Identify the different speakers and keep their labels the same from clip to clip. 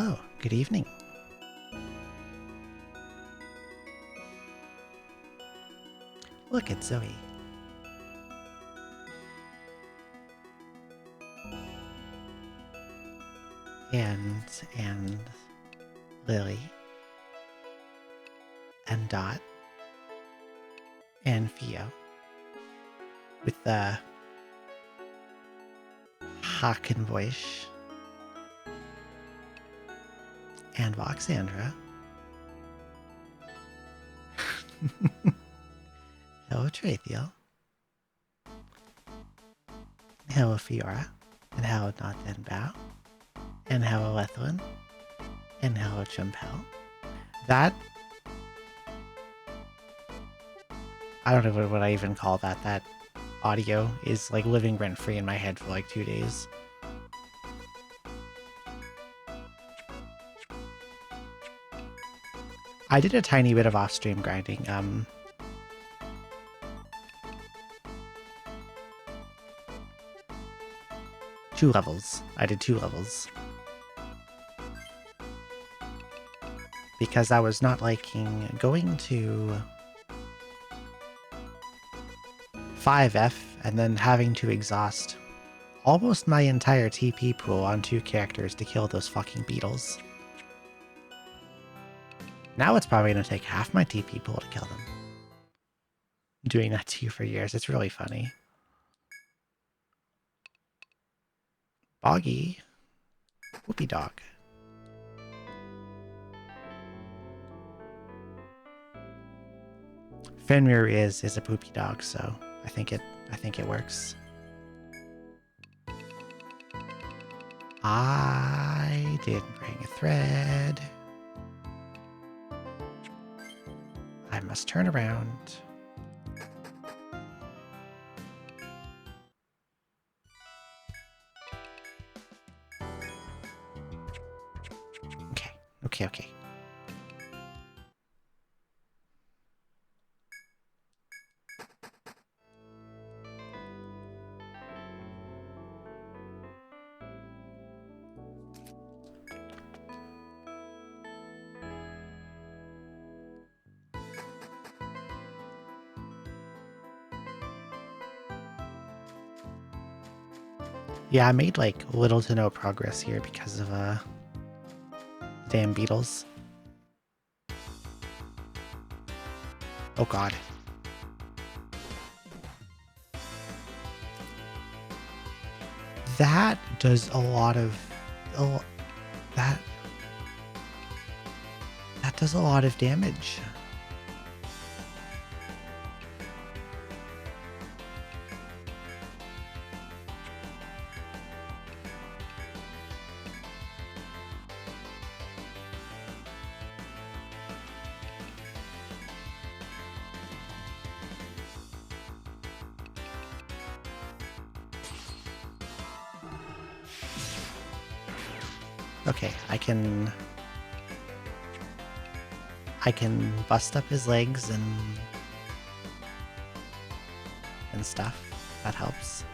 Speaker 1: Hello, good evening. Look, it's Zoe. And Lily. And Dot. And Theo. With the Hawken voice. And Voxandra. Hello, Trathiel. Hello, Fiora. And hello, Not Then Bow. And hello, Lethlin. And hello, Chumpel. That... I don't know what I even call that. That audio is like living rent-free in my head for like 2 days. I did a tiny bit of off-stream grinding. 2 levels. I did 2 levels. Because I was not liking going to 5F and then having to exhaust almost my entire TP pool on 2 characters to kill those fucking beetles. Now it's probably going to take half my TP pool to kill them. I'm doing that to you for years. It's really funny. Boggy. Whoopie dog. Fenrir is a poopy dog, so I think it works. I did bring a thread. I must turn around. Okay. Yeah, I made like little to no progress here because of damn beetles. Oh god. That does a lot of that does a lot of damage. Okay, I can bust up his legs and stuff. That helps.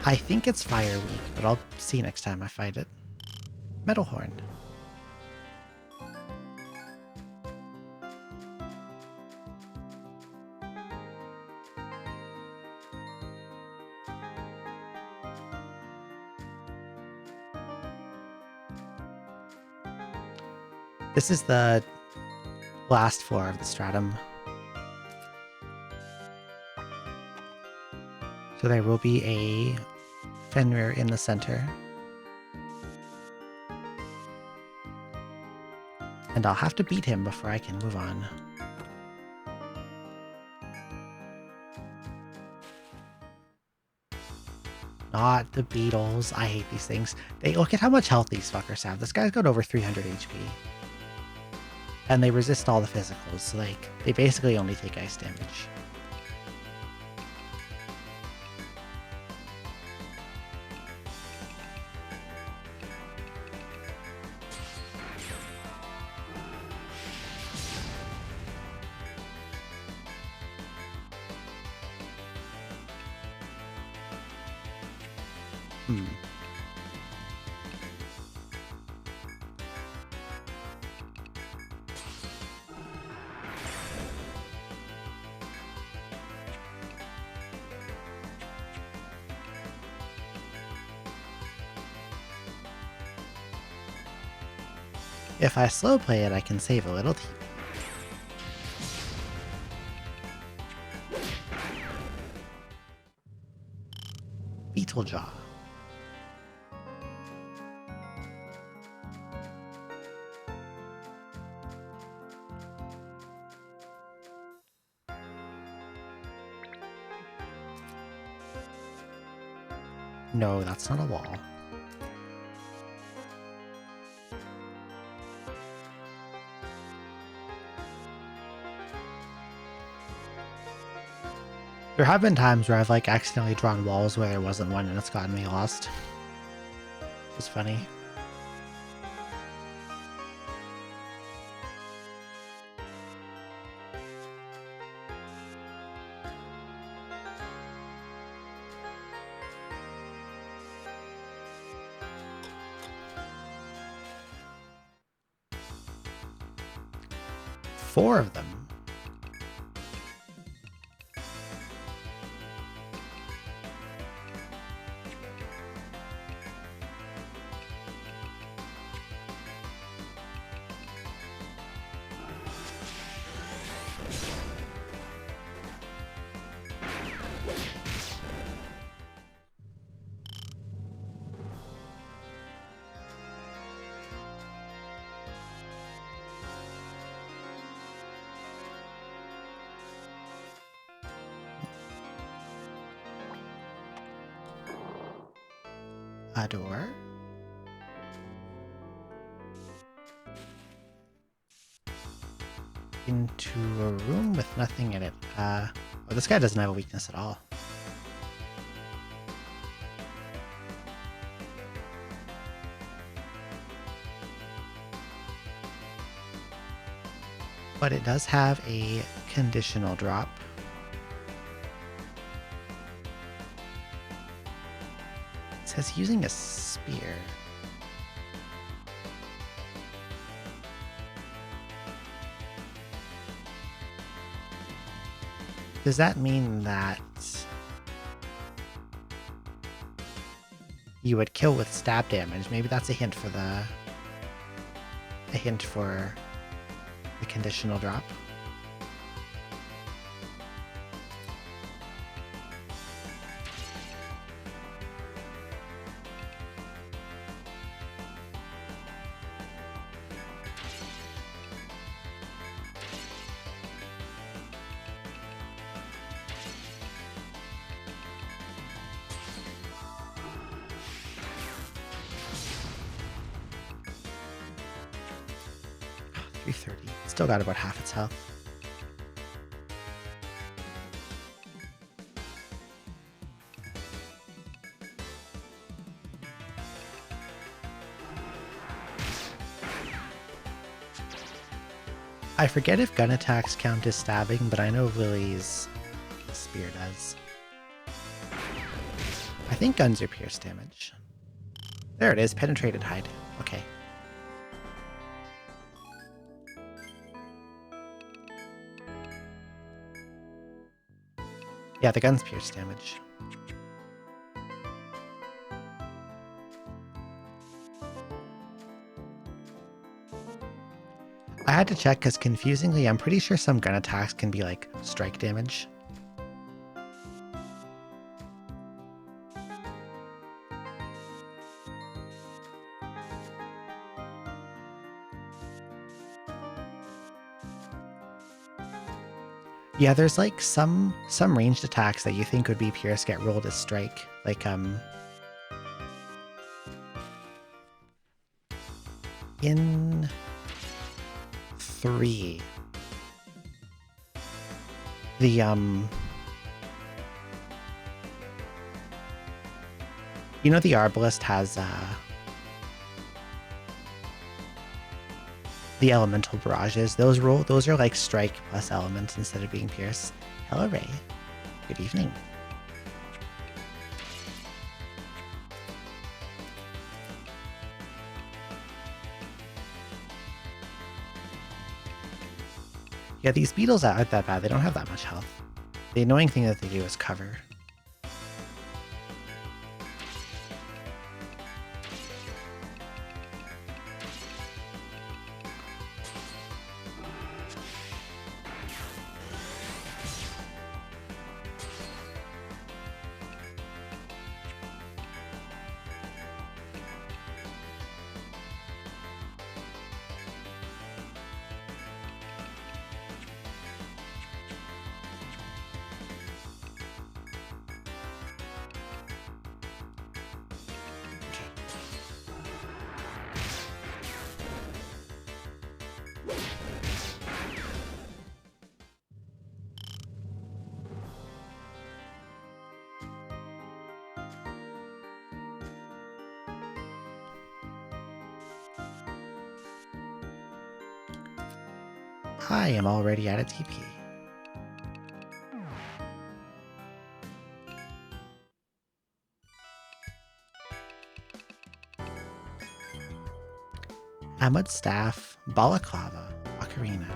Speaker 1: I think it's fire weak, but I'll see next time I fight it. Metal horn. This is the last floor of the stratum. So there will be a Fenrir in the center. And I'll have to beat him before I can move on. Not the beetles. I hate these things. Look at how much health these fuckers have. This guy's got over 300 HP. And they resist all the physicals, so like, they basically only take ice damage. Hmm. If I slow play it, I can save a little TP. Beetlejaw. No, that's not a wall. There have been times where I've like accidentally drawn walls where there wasn't one and it's gotten me lost. It's funny. Four of them. A door. Into a room with nothing in it. Oh, this guy doesn't have a weakness at all. But it does have a conditional drop. It says using a spear. Does that mean that you would kill with stab damage? Maybe that's a hint for the conditional drop. Still got about half its health. I forget if gun attacks count as stabbing, but I know Lily's spear does. I think guns are pierce damage. There it is, penetrated hide. Okay. Yeah, the gun's pierce damage. I had to check because confusingly, I'm pretty sure some gun attacks can be like strike damage. Yeah, there's like some ranged attacks that you think would be pierce get rolled as strike. Like in 3, the you know the Arbalest has the elemental barrages. Those are like strike plus elements instead of being pierce. Hello, Ray. Good evening. Yeah, these beetles aren't that bad. They don't have that much health. The annoying thing that they do is cover. I am already at a TP. Ahmad Staff, Balaclava, Ocarina.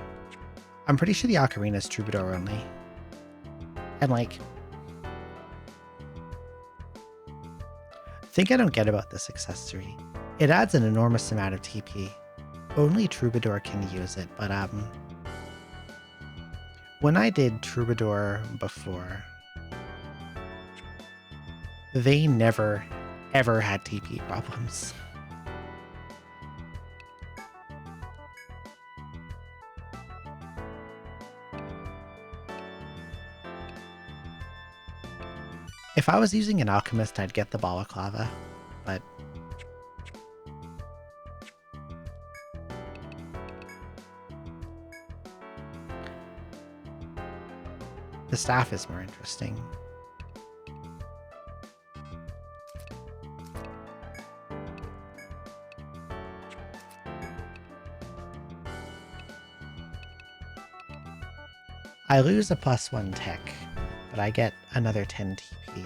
Speaker 1: I'm pretty sure the Ocarina is Troubadour only. And like, thing I don't get about this accessory, it adds an enormous amount of TP. Only Troubadour can use it, but when I did Troubadour before, they never, ever had TP problems. If I was using an alchemist, I'd get the balaclava, but the staff is more interesting. I lose a +1 tech, but I get another 10 TP.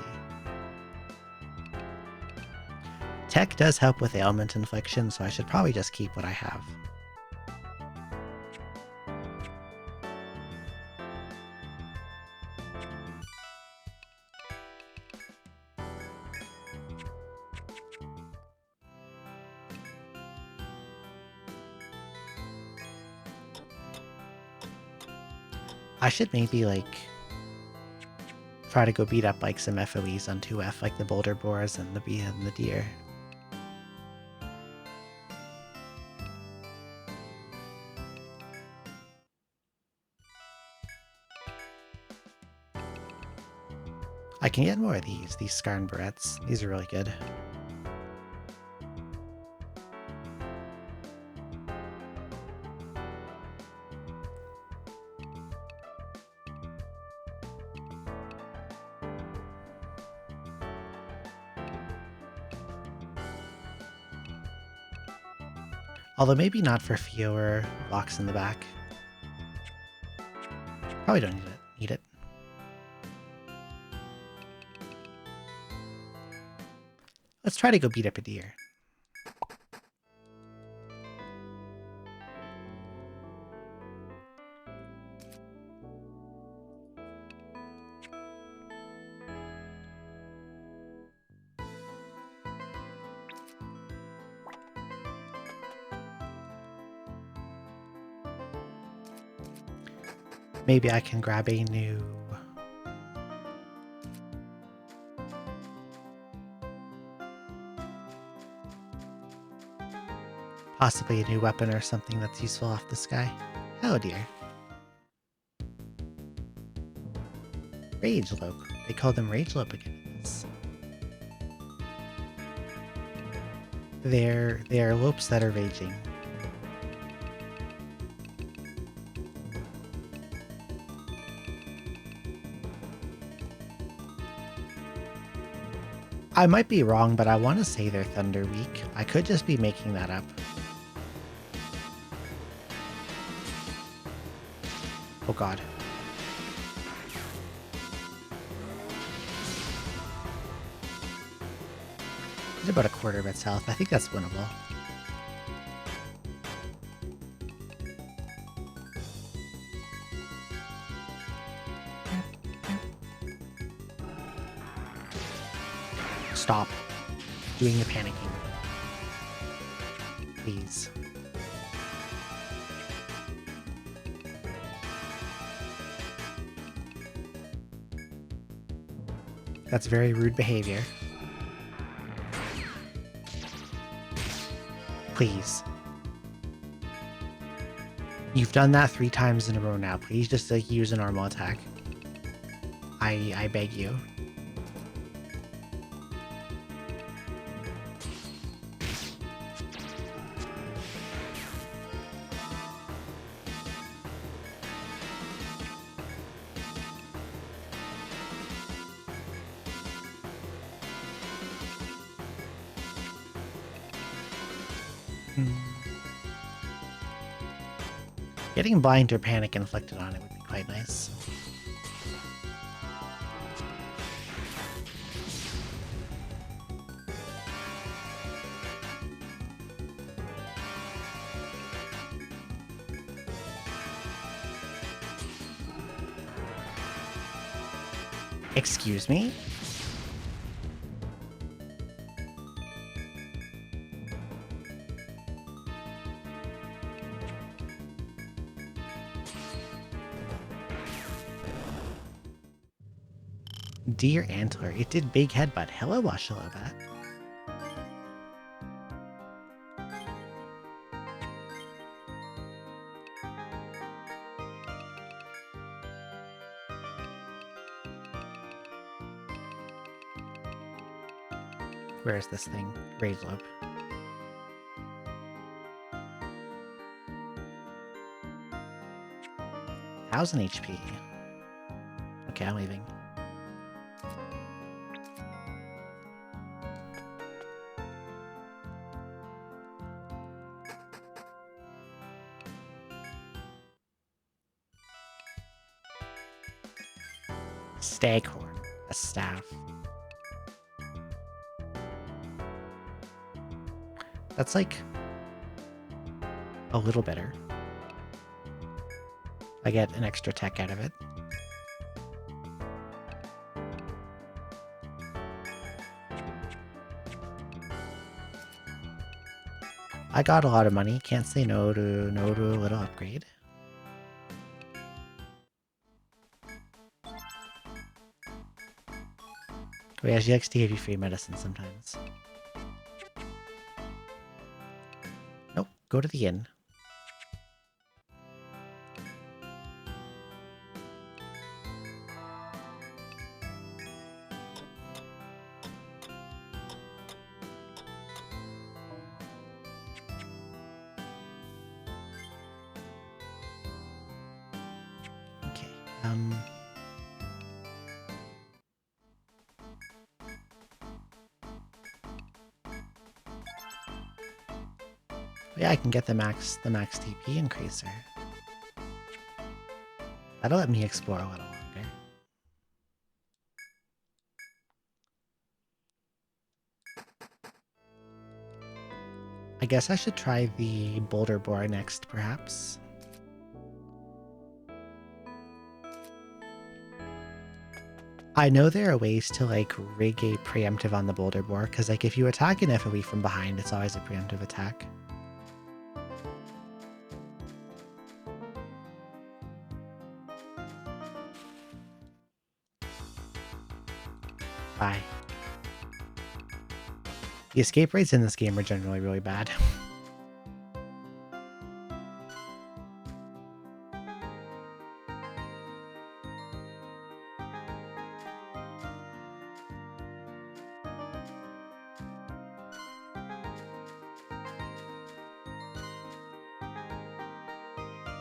Speaker 1: Tech does help with ailment infliction, so I should probably just keep what I have. I should maybe, like, try to go beat up, like, some FOEs on 2F, like the boulder boars and the bee and the deer. I can get more of these Skarn Barrettes. These are really good. Although maybe not for Fiora blocks in the back. Probably don't need it. Let's try to go beat up a deer. Maybe I can grab a new... possibly a new weapon or something that's useful off the sky. Hello, dear. Rage Lope. They call them Rage Lopicans. They are lopes that are raging. I might be wrong, but I want to say they're Thunder Weak. I could just be making that up. Oh god. It's about a quarter of its health. I think that's winnable. Stop doing the panicking. Please. That's very rude behavior. Please. You've done that 3 times in a row now. Please just like use a normal attack. I beg you. Getting blind or panic inflicted on it would be quite nice. Excuse me? Deer Antler. It did big headbutt. Hello, Washalobat. Where is this thing? Rage Lope. Thousand HP. Okay, I'm leaving. Staghorn, a staff. That's like a little better. I get an extra tech out of it. I got a lot of money. Can't say no to a little upgrade. Oh yeah, she likes to give you free medicine sometimes. Nope, go to the inn. Okay, yeah, I can get the max TP increaser. That'll let me explore a little longer. I guess I should try the boulder boar next, perhaps. I know there are ways to like rig a preemptive on the boulder boar, because like if you attack an FOE from behind, it's always a preemptive attack. Bye. The escape rates in this game are generally really bad.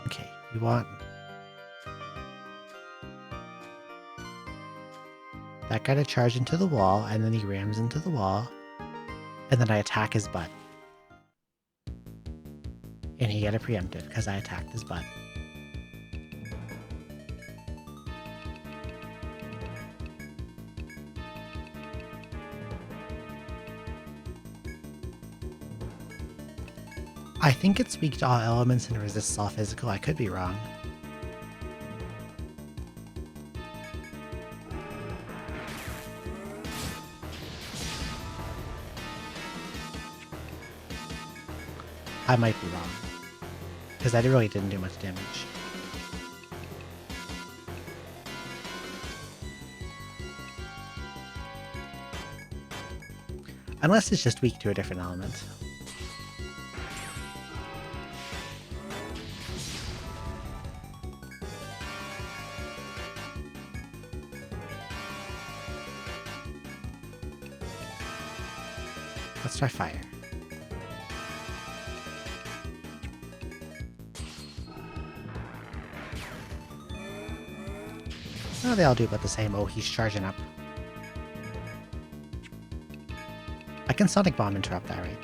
Speaker 1: Okay, we want that guy to charge into the wall, and then he rams into the wall, and then I attack his butt. And he get a preemptive because I attacked his butt. I think it's weak to all elements and resists all physical. I could be wrong. I might be wrong. Because that really didn't do much damage. Unless it's just weak to a different element. Let's try fire. Oh, they all do about the same. Oh, he's charging up. I can Sonic Bomb interrupt that, right?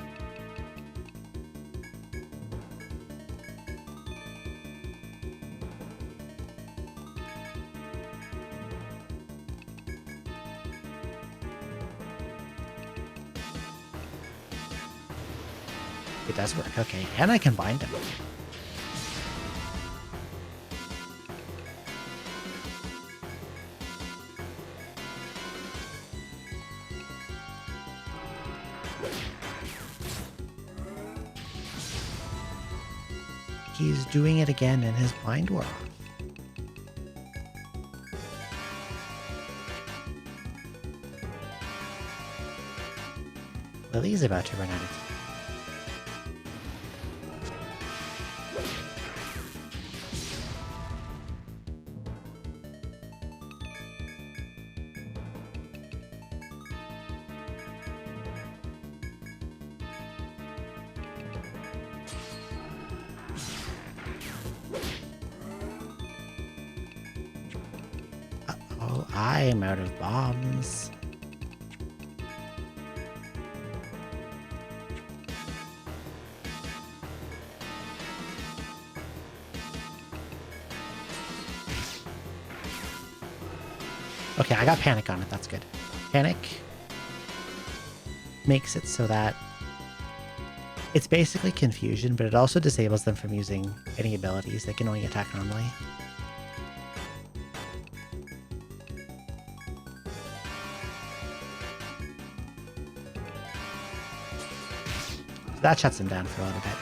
Speaker 1: It does work, okay. And I can bind him. He's doing it again and his blind wore off. Lily's about to run out of tea. Uh-oh, I'm out of bombs. Okay, I got panic on it, that's good. Panic makes it so that it's basically confusion, but it also disables them from using any abilities. They can only attack normally. So that shuts him down for a little bit.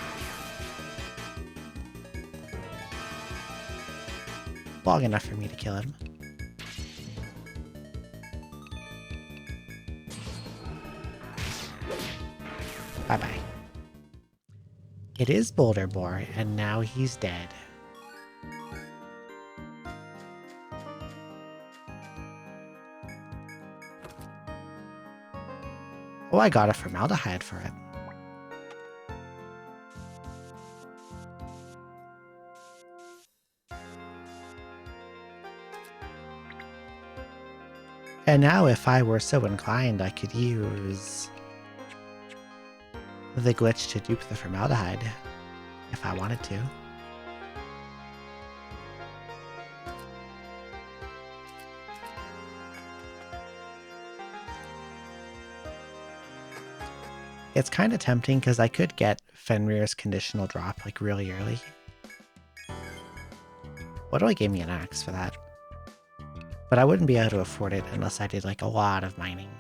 Speaker 1: Long enough for me to kill him. Bye-bye. It is Boulder Boar, and now he's dead. Oh, I got a formaldehyde for it. And now, if I were so inclined, I could use the glitch to dupe the formaldehyde, if I wanted to. It's kind of tempting because I could get Fenrir's conditional drop like really early. What do I give me an axe for that? But I wouldn't be able to afford it unless I did like a lot of mining.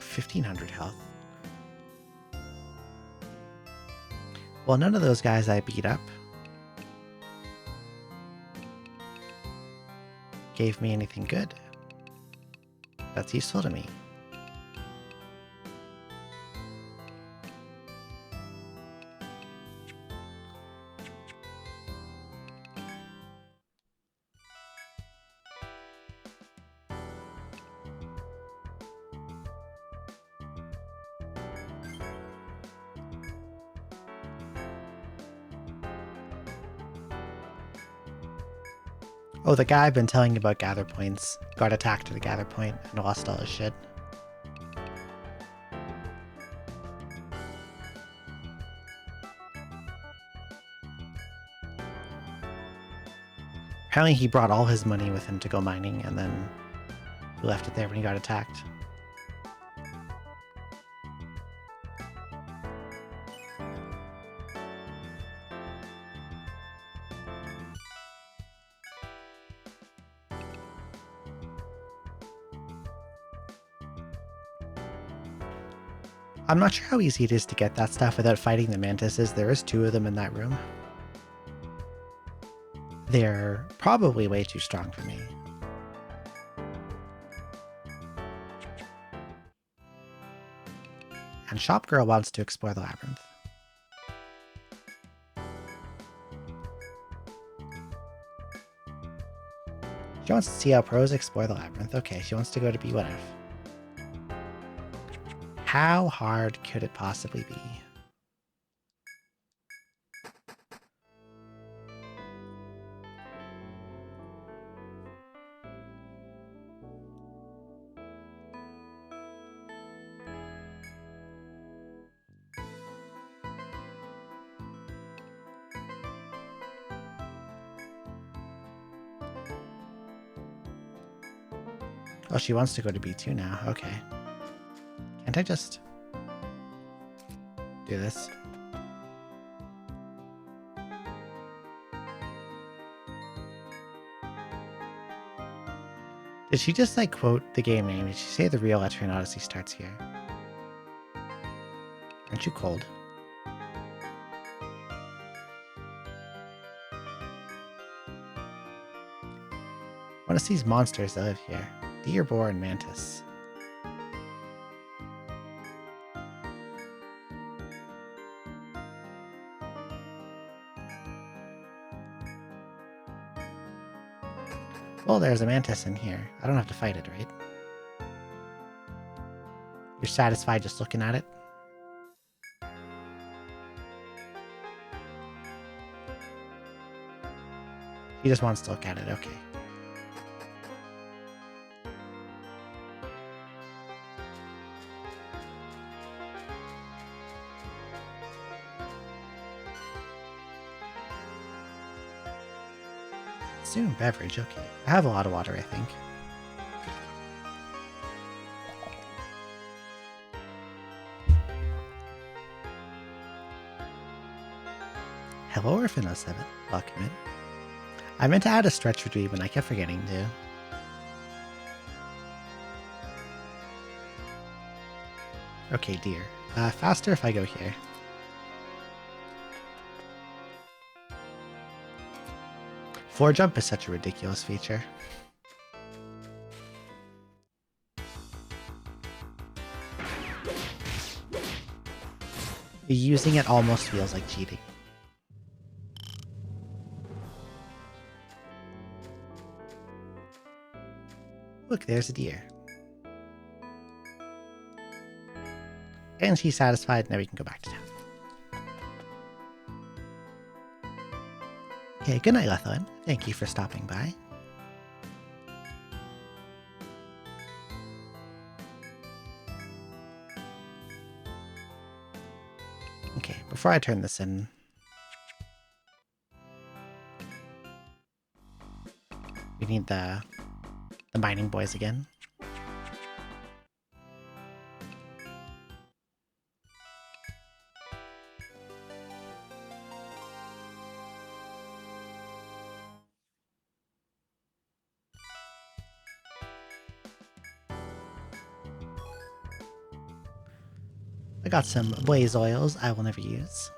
Speaker 1: $1,500 health. Well, none of those guys I beat up gave me anything good that's useful to me. Oh, the guy I've been telling you about gather points got attacked at a gather point and lost all his shit. Apparently he brought all his money with him to go mining and then He left it there when he got attacked. I'm not sure how easy it is to get that stuff without fighting the mantises. There is 2 of them in that room. They're probably way too strong for me. And Shop Girl wants to explore the labyrinth. She wants to see how pros explore the labyrinth. Okay, she wants to go to B1F. How hard could it possibly be? Oh, she wants to go to B2 now. Okay. Can't I just do this? Did she just like quote the game name? Did she say the real Etrian Odyssey starts here? Aren't you cold? What are these monsters that live here? Deer, boar, and mantis. Well, there's a mantis in here. I don't have to fight it, right? You're satisfied just looking at it? He just wants to look at it, okay. Soon beverage, okay. I have a lot of water, I think. Hello, Orphan 07. Welcome in. I meant to add a stretch retreat, but I kept forgetting to. Okay, dear. Faster if I go here. Floor jump is such a ridiculous feature. Using it almost feels like cheating. Look, there's a deer. And she's satisfied, now we can go back to town. Okay, good night, Lethlin. Thank you for stopping by. Okay, before I turn this in, we need the mining boys again. I got some blaze oils I will never use.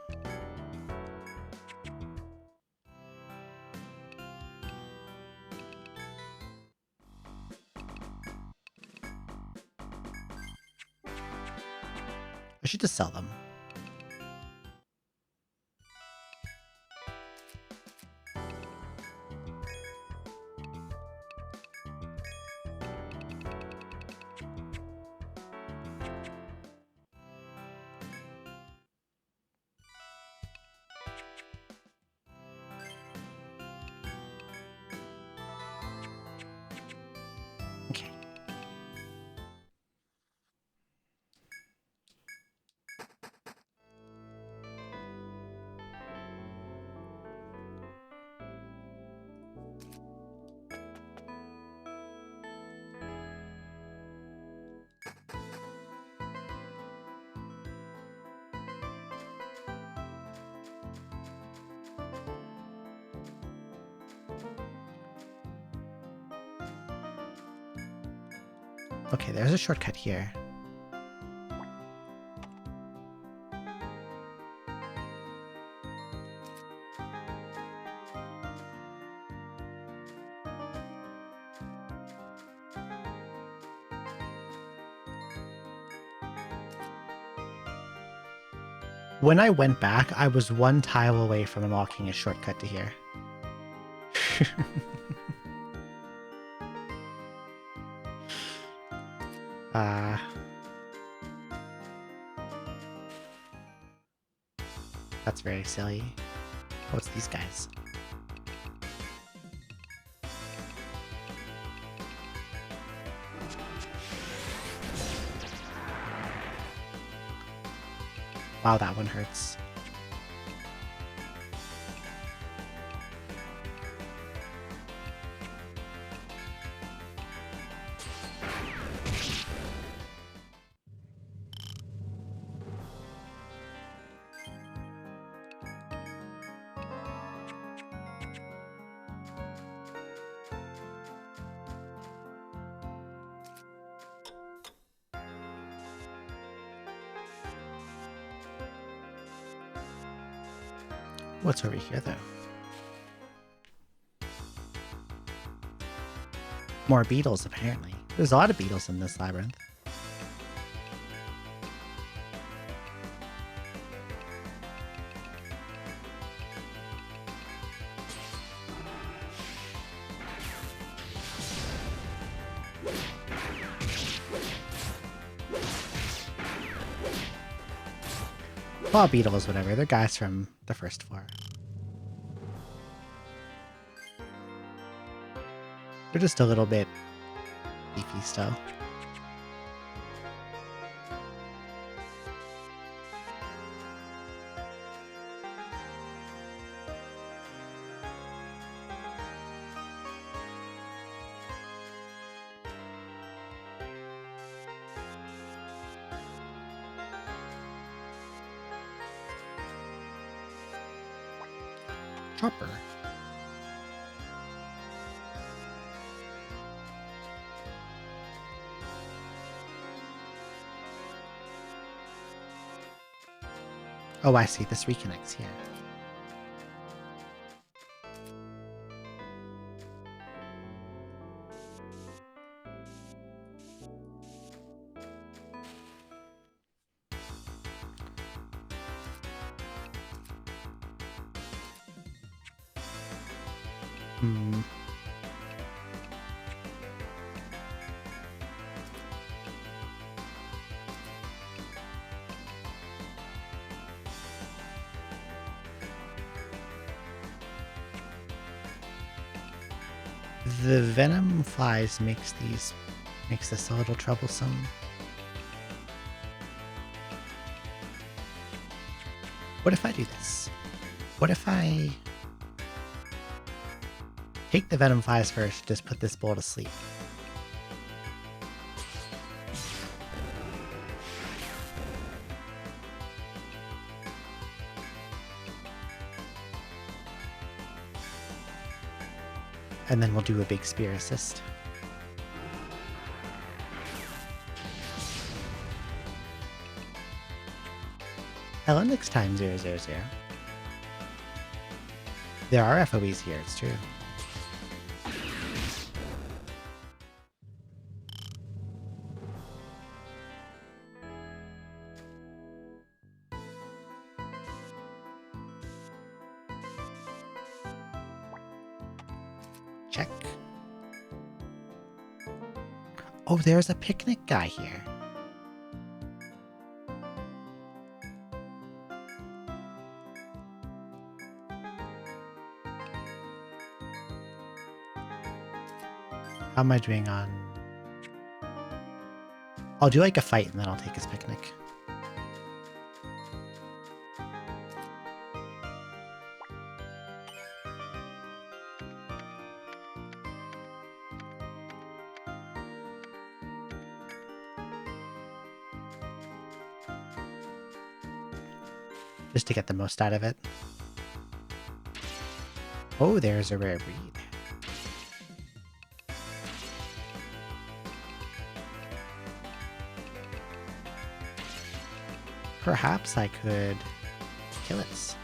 Speaker 1: I should just sell them. Okay. Okay, there's a shortcut here. When I went back, I was one tile away from unlocking a shortcut to here. That's very silly. What's these guys? Wow, that one hurts. What's over here, though? More beetles, apparently. There's a lot of beetles in this labyrinth. Well, beetles, whatever. They're guys from the first floor. They're just a little bit beefy still. Chopper. Oh, I see. This reconnects here. Hmm. The venom flies makes this a little troublesome. What if I do this? What if I take the venom flies first, just put this bowl to sleep? And then we'll do a big spear assist. Hello, next time 000. There are FOEs here, it's true. Check. Oh, there's a picnic guy here. How am I doing on... I'll do like a fight and then I'll take his picnic. Just to get the most out of it. Oh, there's a rare breed. Perhaps I could kill it.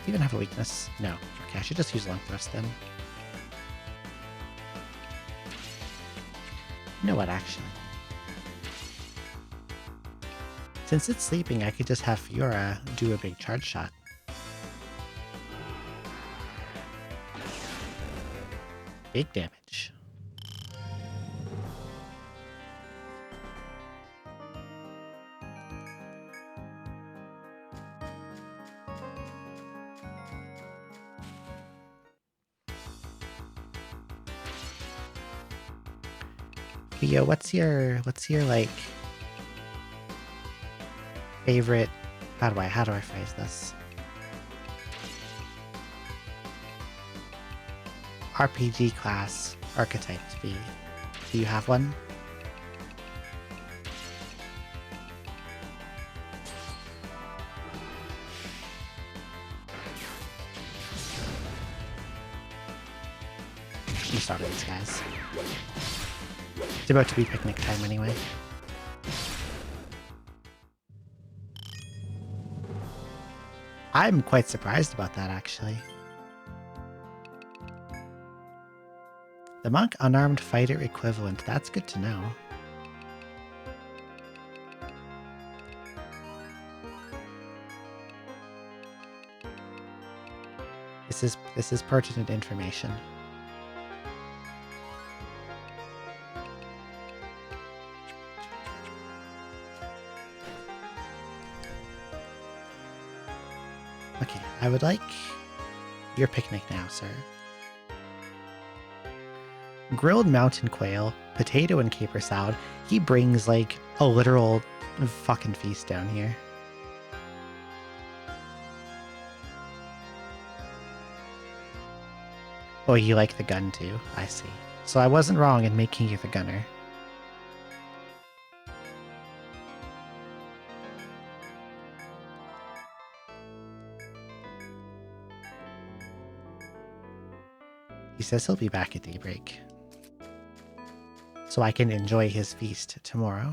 Speaker 1: Do you even have a weakness? No. Okay, I should just use long thrust then. You know what, actually? Since it's sleeping, I could just have Fiora do a big charge shot. Big damage. Theo, what's your like favorite, how do I phrase this? RPG class archetype to be. Do you have one? I'm sorry, these guys. It's about to be picnic time anyway. I'm quite surprised about that, actually. The monk unarmed fighter equivalent. That's good to know. This is pertinent information. Okay, I would like your picnic now, sir. Grilled mountain quail, potato and caper salad. He brings like a literal fucking feast down here. Oh, you like the gun too? I see. So I wasn't wrong in making you the gunner. He says he'll be back at daybreak, so I can enjoy his feast tomorrow.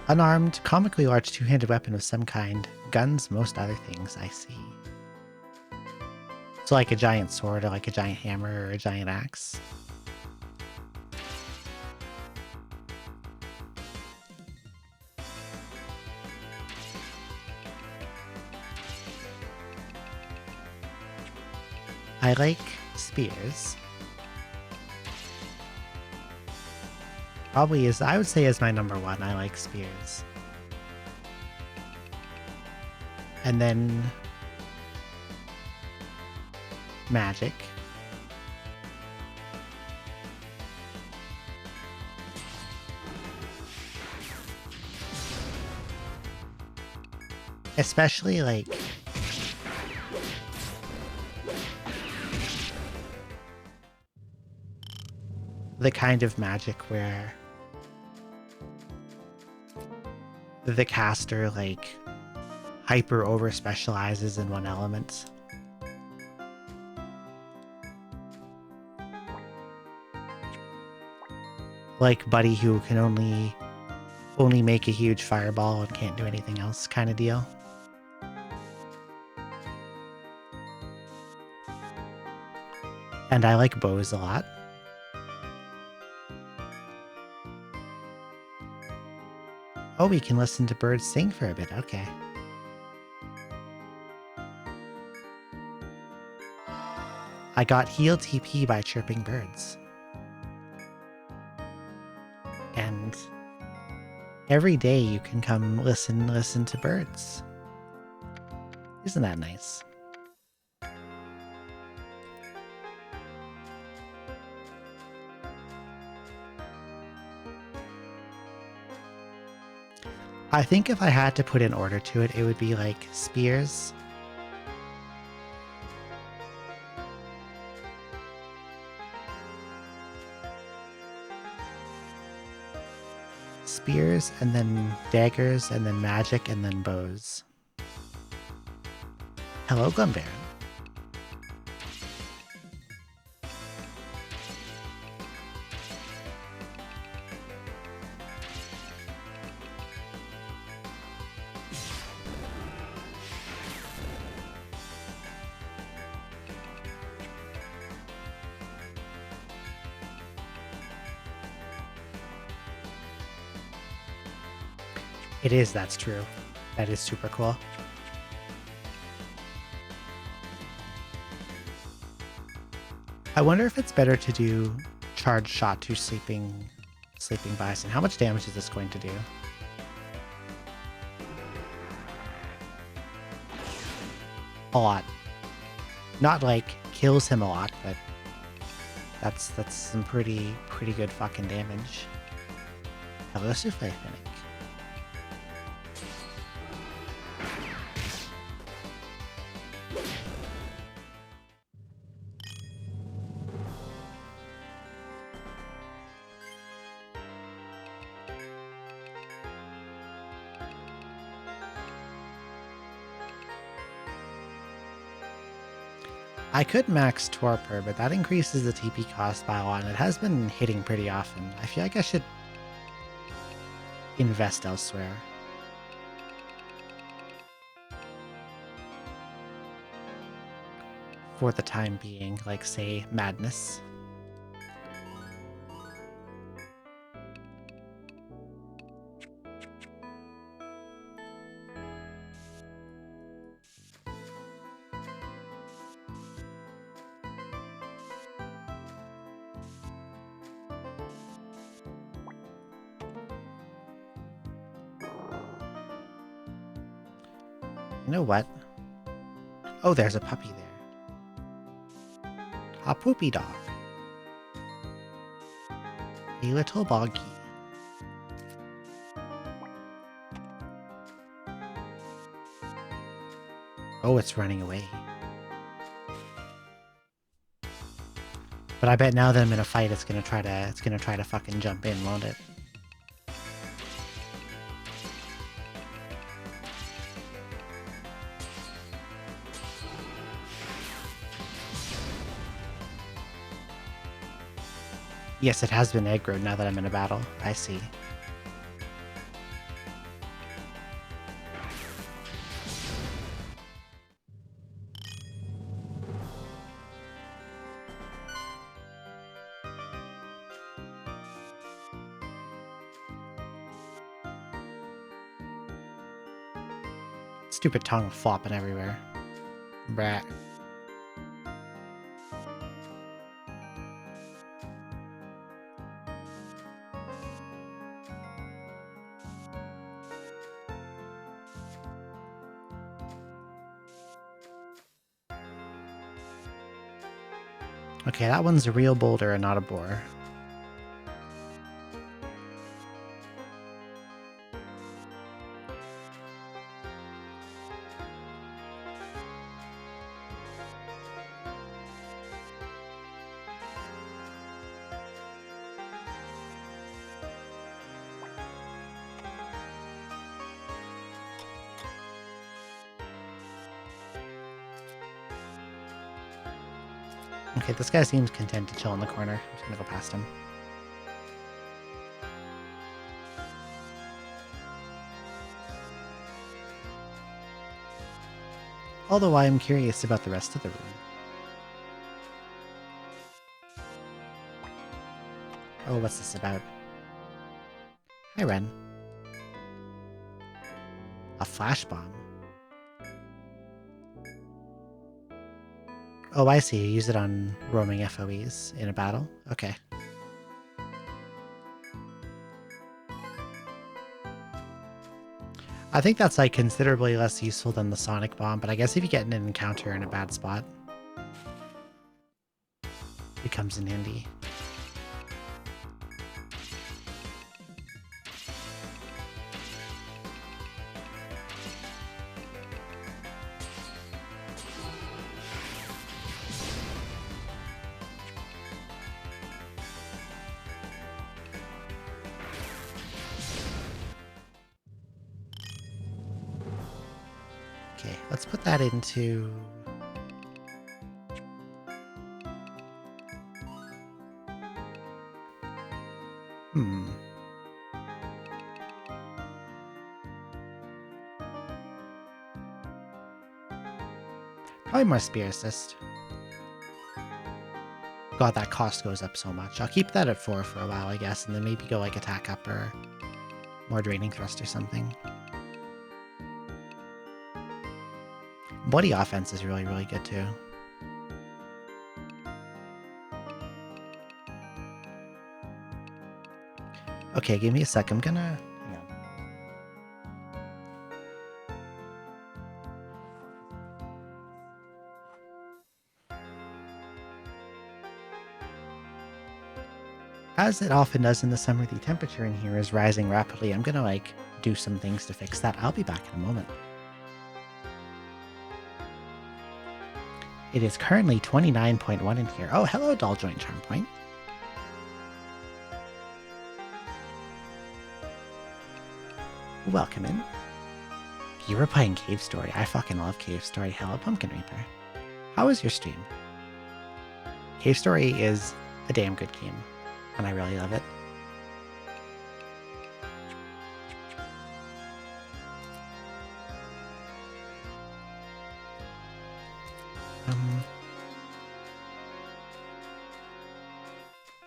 Speaker 1: Unarmed, comically large two-handed weapon of some kind. Guns, most other things, I see. So like a giant sword or like a giant hammer or a giant axe. I like spears. Probably is, I would say, is my number one. I like spears. And then magic. Especially like the kind of magic where the caster like hyper over specializes in one element. Like Buddy, who can only make a huge fireball and can't do anything else kind of deal. And I like bows a lot. Oh, we can listen to birds sing for a bit. Okay. I got heal TP by chirping birds. And every day you can come listen to birds. Isn't that nice? I think if I had to put an order to it, it would be like spears. Spears, and then daggers, and then magic, and then bows. Hello, Glumbaron. It is, that's true. That is super cool. I wonder if it's better to do charge shot to sleeping bison. How much damage is this going to do? A lot. Not like kills him a lot, but that's some pretty good fucking damage. Hello, Souffle Finnick. I could max Torpor, but that increases the TP cost by a lot, and it has been hitting pretty often. I feel like I should invest elsewhere. For the time being, like, say, Madness. You know what? Oh, there's a puppy there. A poopy dog. A little boggy. Oh, it's running away. But I bet now that I'm in a fight, it's gonna try to fucking jump in, won't it? Yes, it has been aggroed now that I'm in a battle. I see. Stupid tongue flopping everywhere. Brat. Okay, that one's a real boulder and not a boar. Okay, this guy seems content to chill in the corner. I'm just gonna go past him. Although I am curious about the rest of the room. Oh, what's this about? Hi, Ren. A flash bomb. Oh, I see. You use it on roaming FOEs in a battle? Okay. I think that's like considerably less useful than the sonic bomb, but I guess if you get in an encounter in a bad spot, it comes in handy. Let's put that into... Probably more Spear Assist. God, that cost goes up so much. I'll keep that at 4 for a while, I guess, and then maybe go like Attack Up or more Draining Thrust or something. Bloody Offense is really, really good too. Okay, give me a sec. I'm gonna... Hang on. As it often does in the summer, the temperature in here is rising rapidly. I'm gonna, like, do some things to fix that. I'll be back in a moment. It is currently 29.1 in here. Oh, hello, Doll Joint Charm Point. Welcome in. You were playing Cave Story. I fucking love Cave Story. Hello, Pumpkin Reaper. How was your stream? Cave Story is a damn good game, and I really love it.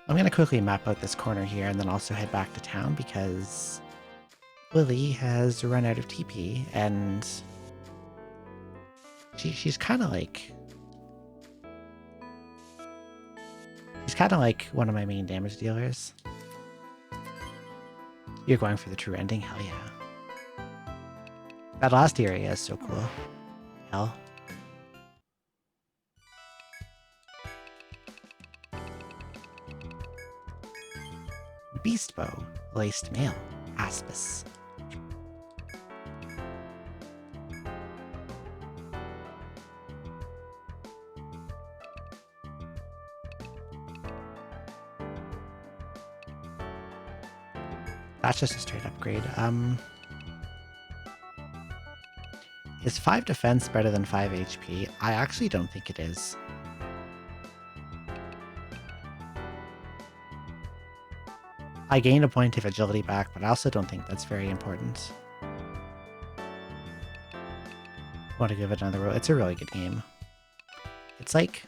Speaker 1: I'm going to quickly map out this corner here and then also head back to town because Lily has run out of TP and she's kind of like... She's kind of like one of my main damage dealers. You're going for the true ending? Hell yeah. That last area is so cool. Hell. Beast Bow, Laced Mail, Aspis. That's just a straight upgrade. Is 5 defense better than 5 HP? I actually don't think it is. I gain a point of agility back, but I also don't think that's very important. Want to give it another roll? It's a really good game. It's like...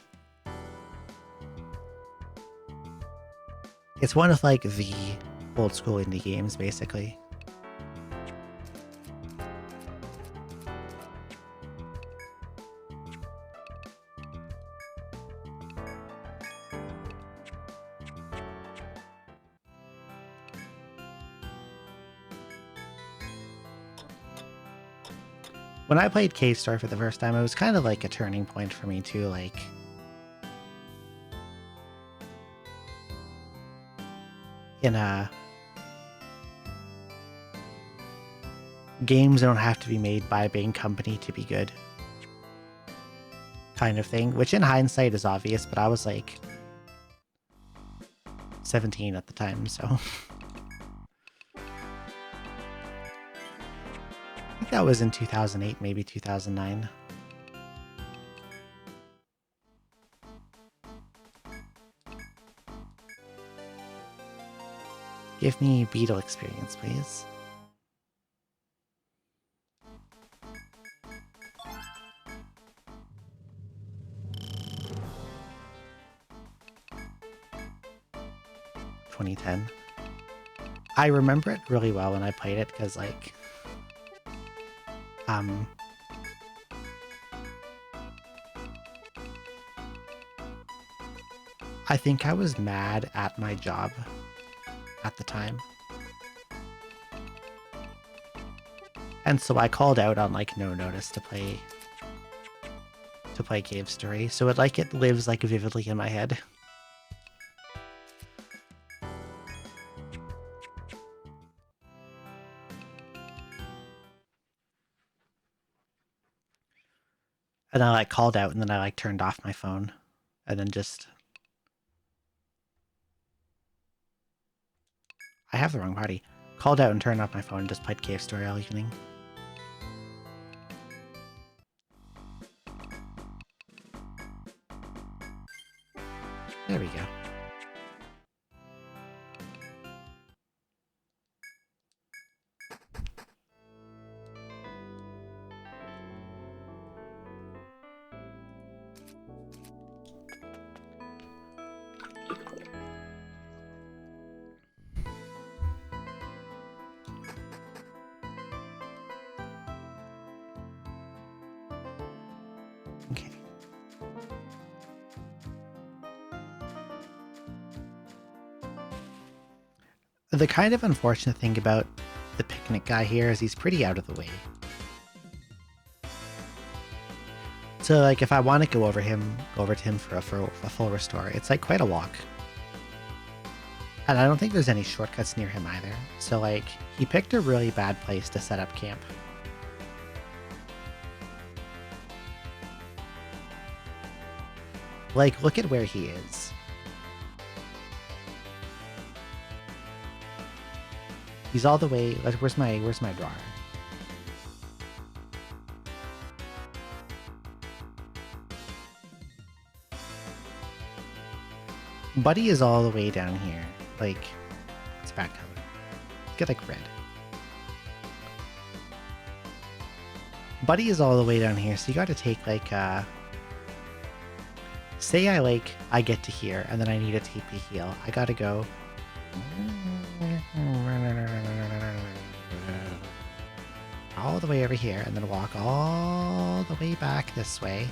Speaker 1: It's one of like the old school indie games, basically. When I played Cave Story for the first time, it was kind of like a turning point for me too, like... In a... Games don't have to be made by a big company to be good. Kind of thing, which in hindsight is obvious, but I was like... 17 at the time, so... I think that was in 2008, maybe 2009. Give me Beetle experience, please. $2010. I remember it really well when I played it because, like, I think I was mad at my job at the time. And so I called out on like no notice to play Cave Story. So it lives like vividly in my head. And I like called out and then I like turned off my phone and then just... I have the wrong party. Called out and turned off my phone and just played Cave Story all evening. Okay. The kind of unfortunate thing about the picnic guy here is he's pretty out of the way. So like if I want to go over to him for a full restore, it's like quite a walk. And I don't think there's any shortcuts near him either. So like he picked a really bad place to set up camp. Like look at where he is. He's all the way, like where's my drawer? Buddy is all the way down here. Like, it's bad color. Let's get like red. Buddy is all the way down here, so you gotta take like say I get to here and then I need a TP heal. I gotta go all the way over here and then walk all the way back this way.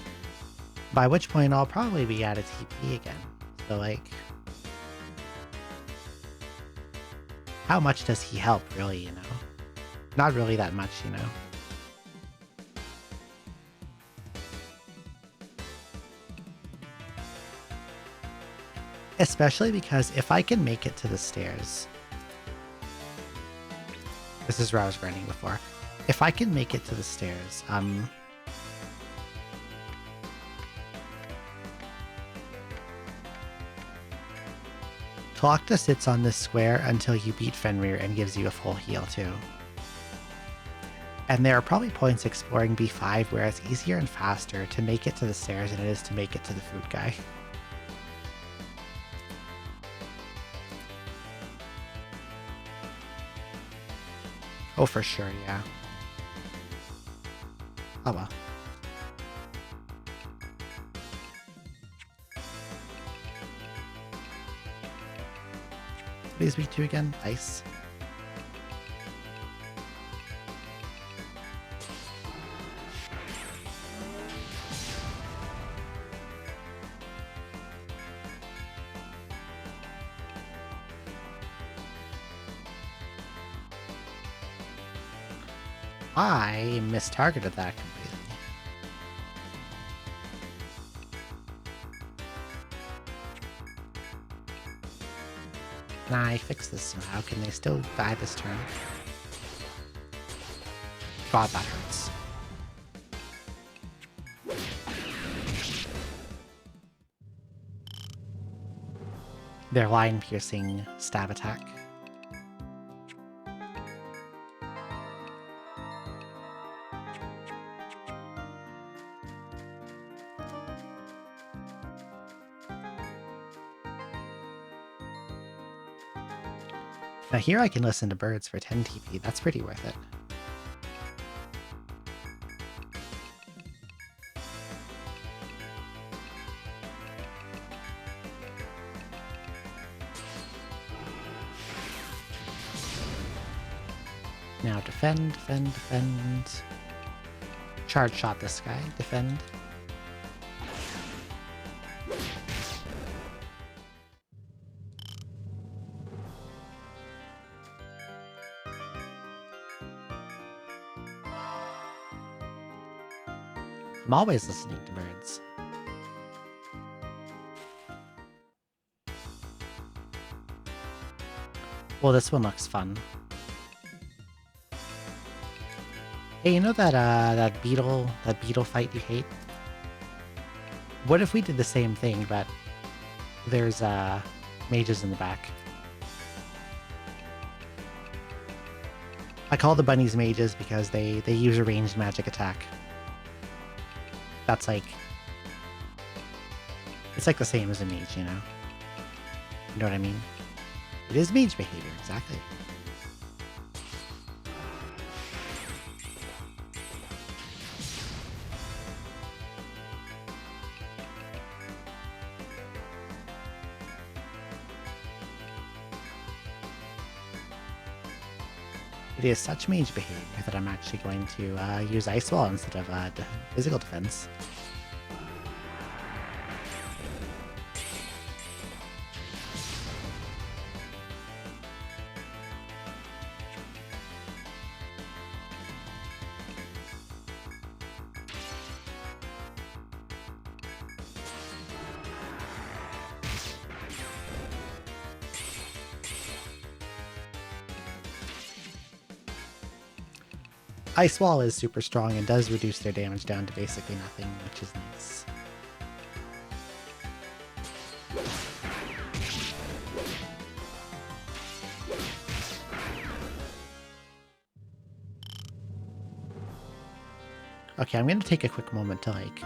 Speaker 1: By which point I'll probably be at a TP again. So like, how much does he help really, you know? Not really that much, you know? Especially because if I can make it to the stairs, this is where I was grinding before. If I can make it to the stairs, Tlocta sits on this square until you beat Fenrir and gives you a full heal too. And there are probably points exploring B5 where it's easier and faster to make it to the stairs than it is to make it to the food guy. Oh, for sure, yeah. Oh well. What is week 2 again? Ice. I mistargeted that completely. Can I fix this somehow? Can they still die this turn? God, that hurts. Their line-piercing stab attack. Now here I can listen to birds for 10 TP. That's pretty worth it. Now defend, defend, defend. Charge shot this guy. Defend. I'm always listening to birds. Well, this one looks fun. Hey, you know that beetle fight you hate? What if we did the same thing, but there's mages in the back? I call the bunnies mages because they use a ranged magic attack. That's like, it's like the same as a mage, you know? You know what I mean? It is mage behavior, exactly. It is such mage behavior that I'm actually going to use Ice Wall instead of physical defense. Ice Wall is super strong and does reduce their damage down to basically nothing, which is nice. Okay, I'm going to take a quick moment to, like,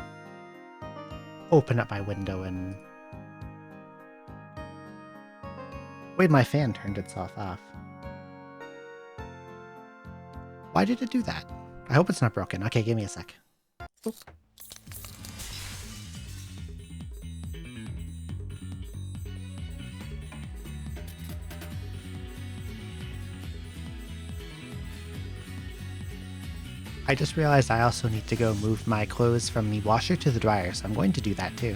Speaker 1: open up my window and... Wait, my fan turned itself off. Why did it do that? I hope it's not broken. Okay, give me a sec. Oop. I just realized I also need to go move my clothes from the washer to the dryer, so I'm going to do that too.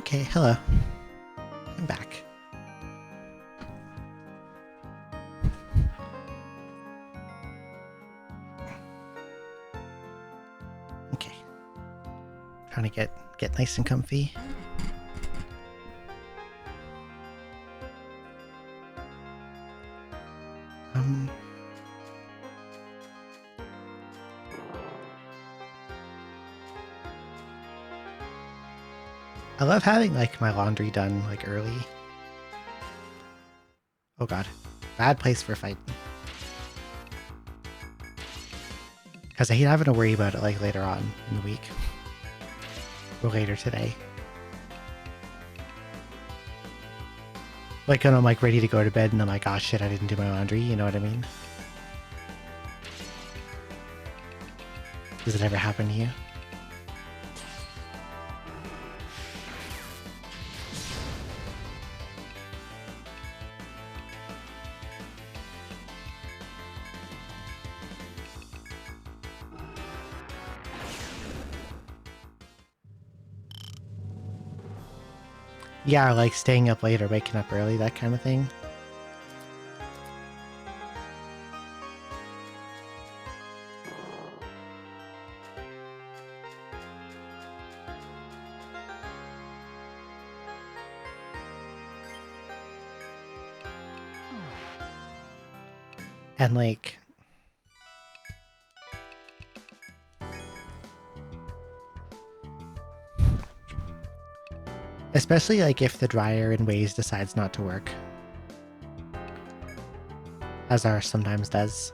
Speaker 1: Okay, hello. I'm back. Okay. Trying to get nice and comfy. I love having like my laundry done like early. Oh god. Bad place for a fight. Because I hate having to worry about it like later on in the week. Or later today. Like when I'm like ready to go to bed and I'm like, oh shit, I didn't do my laundry, you know what I mean? Does it ever happen to you? Yeah, like staying up late or waking up early, that kind of thing. And like... especially like if the dryer in ways decides not to work. As ours sometimes does.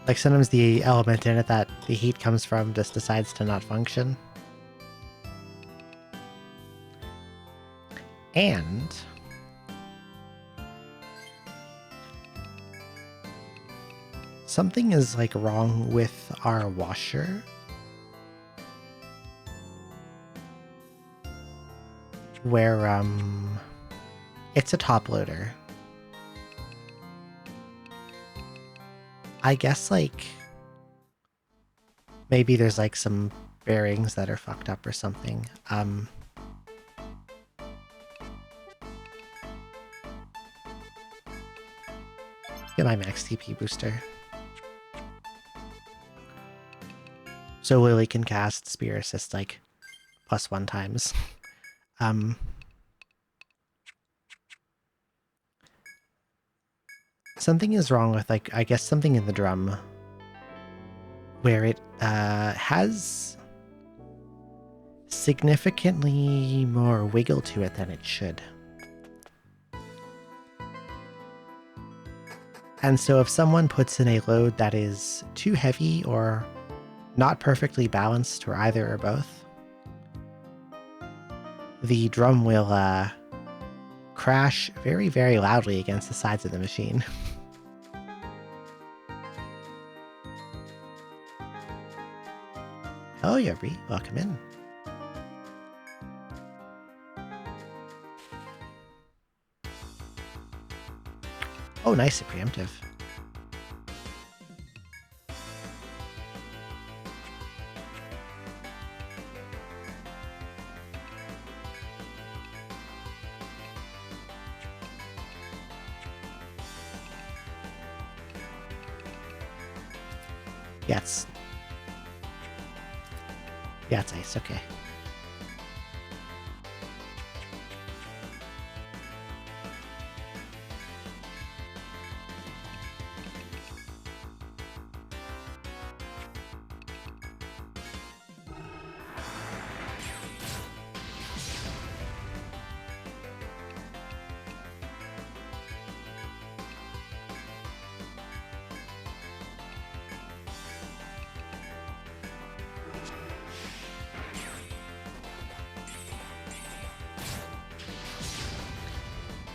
Speaker 1: Like sometimes the element in it that the heat comes from just decides to not function. And something is like wrong with our washer. Where it's a top loader. I guess like maybe there's like some bearings that are fucked up or something. Get my max TP booster. So Lily can cast Spear Assist like +1 times. Something is wrong with like, I guess something in the drum where it has significantly more wiggle to it than it should. And so if someone puts in a load that is too heavy or not perfectly balanced or either or both, the drum will crash very, very loudly against the sides of the machine. Hello, Yobri. Welcome in. Oh, nice, a preemptive. Yeah, it's ice, okay.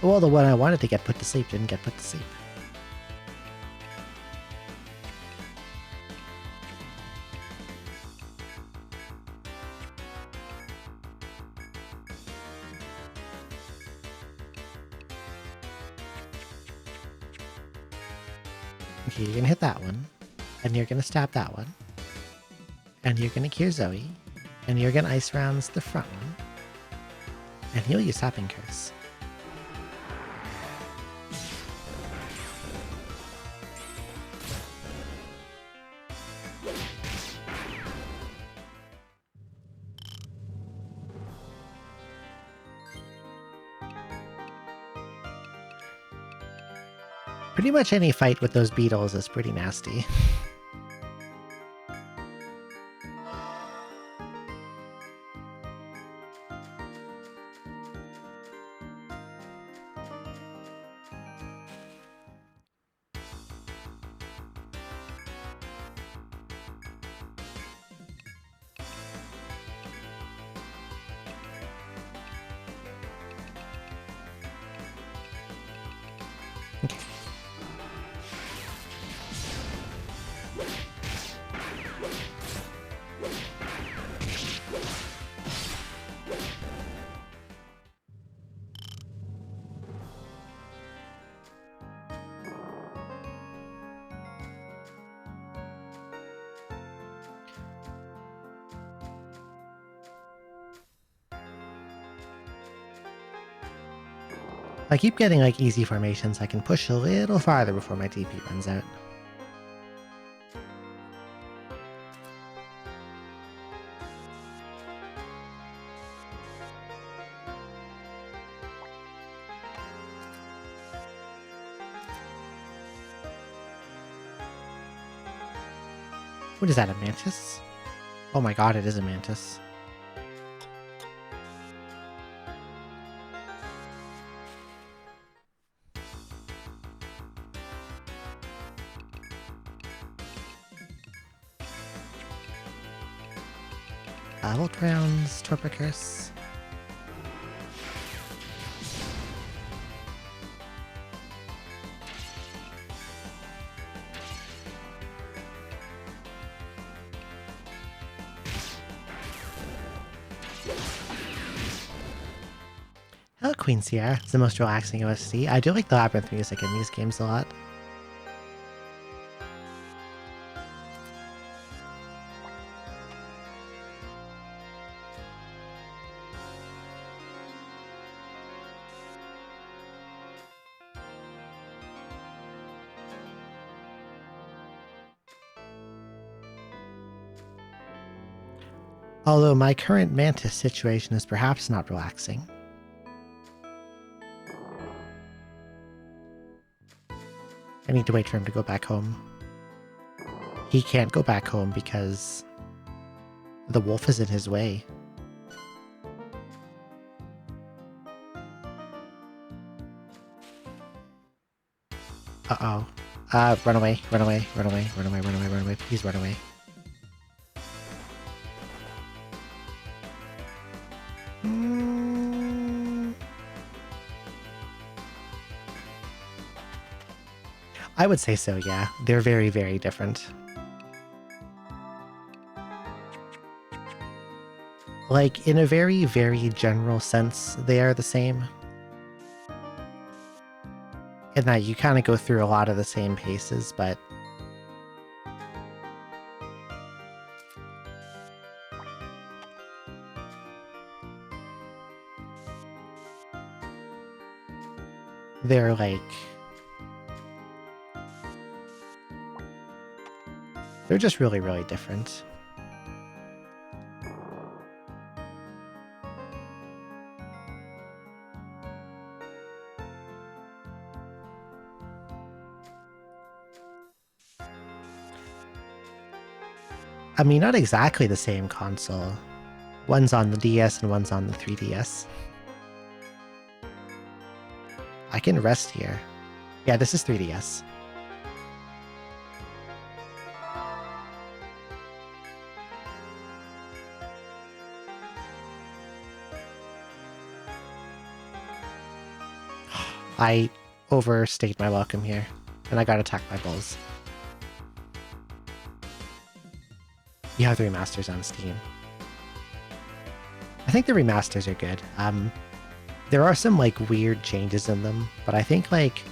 Speaker 1: Well, the one I wanted to get put to sleep didn't get put to sleep. Okay, you're gonna hit that one. And you're going to stab that one. And you're going to cure Zoe. And you're going to ice rounds the front one. And he'll use Sapping Curse. Pretty much any fight with those beetles is pretty nasty. Okay. I keep getting like easy formations I can push a little farther before my TP runs out. What is that, a mantis? Oh my god, it is a mantis. Volt rounds, Torpor Curse. Hello, Queen Sierra. It's the most relaxing OST. I do like the labyrinth music in these games a lot. Although my current mantis situation is perhaps not relaxing. I need to wait for him to go back home. He can't go back home because the wolf is in his way. Uh-oh. Run away, run away, run away, run away, run away, run away. Please run away. I would say so, yeah. They're very, very different. Like, in a very, very general sense, they are the same. In that you kind of go through a lot of the same paces, but... they're like... they're just really, really different. I mean, not exactly the same console. One's on the DS and one's on the 3DS. I can rest here. Yeah, this is 3DS. I overstayed my welcome here, and I got attacked by bulls. You have the remasters on Steam. I think the remasters are good. There are some like weird changes in them, but I think like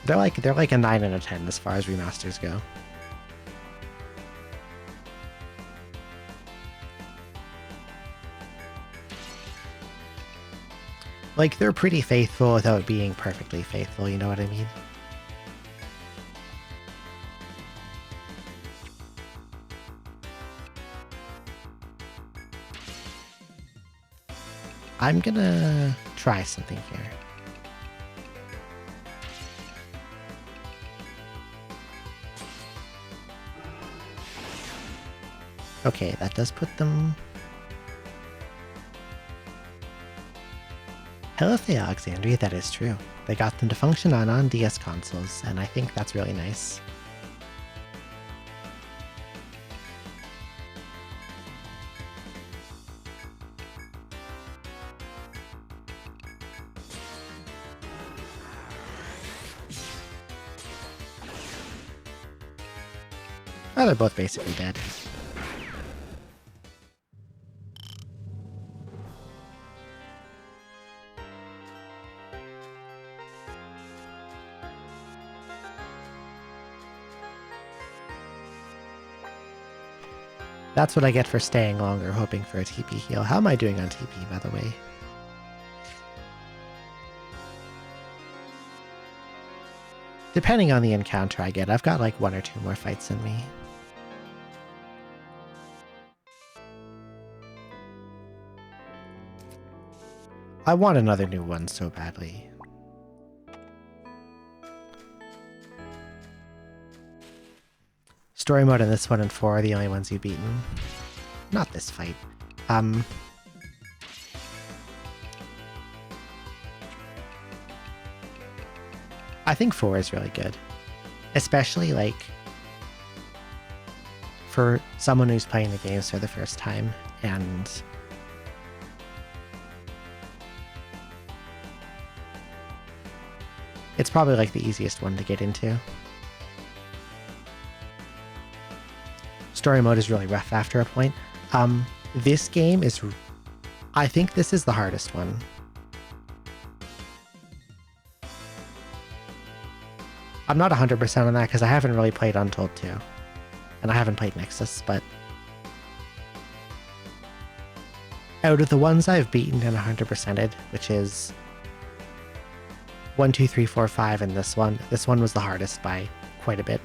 Speaker 1: they're like a 9 out of 10 as far as remasters go. Like, they're pretty faithful without being perfectly faithful, you know what I mean? I'm gonna try something here. Okay, that does put them... Hello, Alexandria, that is true. They got them to function on DS consoles, and I think that's really nice. Oh, they're both basically dead. That's what I get for staying longer, hoping for a TP heal. How am I doing on TP, by the way? Depending on the encounter I get, I've got like 1 or 2 more fights in me. I want another new one so badly. Story mode and this one and 4 are the only ones you've beaten. Not this fight. I think 4 is really good. Especially, like, for someone who's playing the games for the first time, and it's probably, like, the easiest one to get into. Story mode is really rough after a point. This game is... I think this is the hardest one. I'm not 100% on that because I haven't really played Untold 2. And I haven't played Nexus, but... out of the ones I've beaten and 100%ed, which is 1, 2, 3, 4, 5, and this one was the hardest by quite a bit.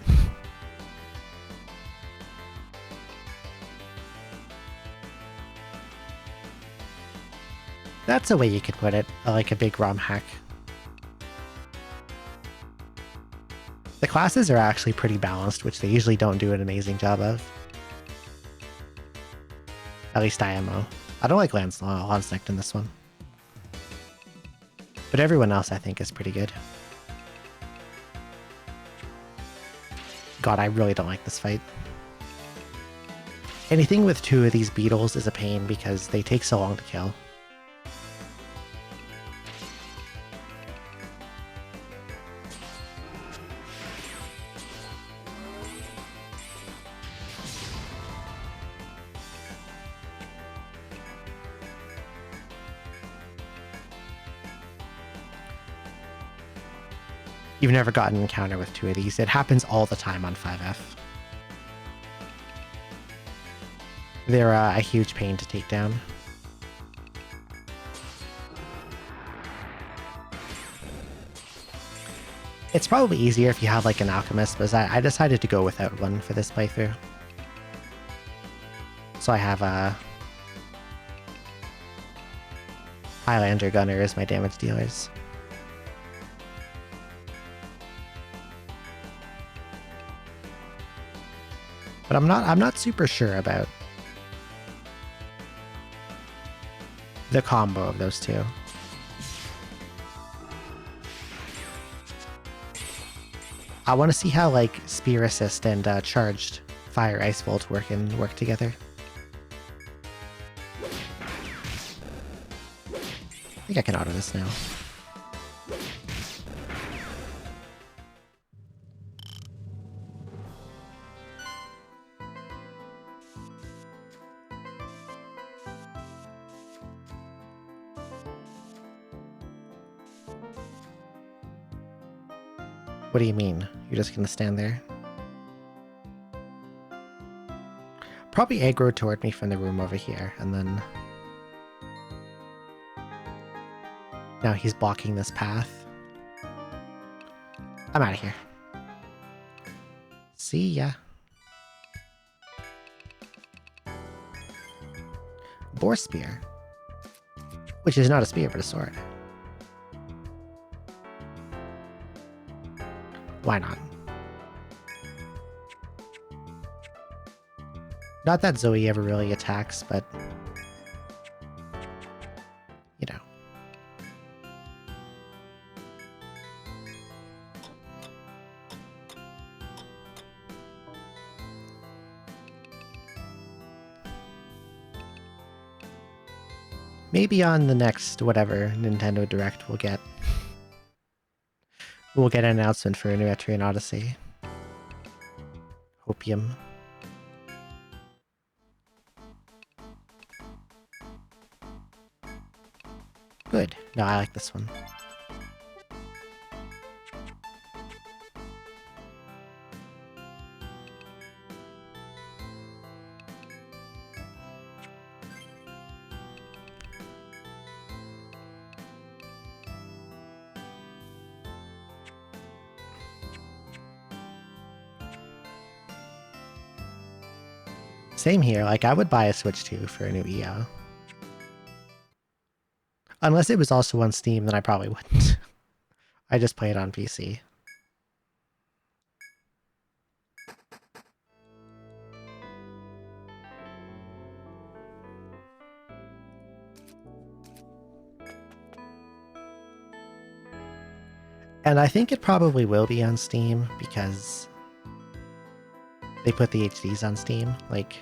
Speaker 1: That's a way you could put it, like a big ROM hack. The classes are actually pretty balanced, which they usually don't do an amazing job of. At least IMO. I don't like Landsnecht in this one. But everyone else I think is pretty good. God, I really don't like this fight. Anything with 2 of these beetles is a pain because they take so long to kill. You've never gotten an encounter with 2 of these. It happens all the time on 5F. They're a huge pain to take down. It's probably easier if you have like an alchemist, but I decided to go without one for this playthrough. So I have a Highlander Gunner as my damage dealers. But I'm not super sure about the combo of those 2. I want to see how like Spear Assist and Charged Fire Ice Volt work together. I think I can auto this now. What do you mean? You're just gonna stand there? Probably aggro toward me from the room over here, and then... Now he's blocking this path. I'm out of here. See ya. Boar spear. Which is not a spear, but a sword. Why not? Not that Zoe ever really attacks, but... you know. Maybe on the next whatever Nintendo Direct we'll get an announcement for a new Etrian Odyssey. Hopium. Good. No, I like this one. Same here, like I would buy a Switch 2 for a new EO. Unless it was also on Steam, then I probably wouldn't. I just play it on PC. And I think it probably will be on Steam because they put the HDs on Steam, like...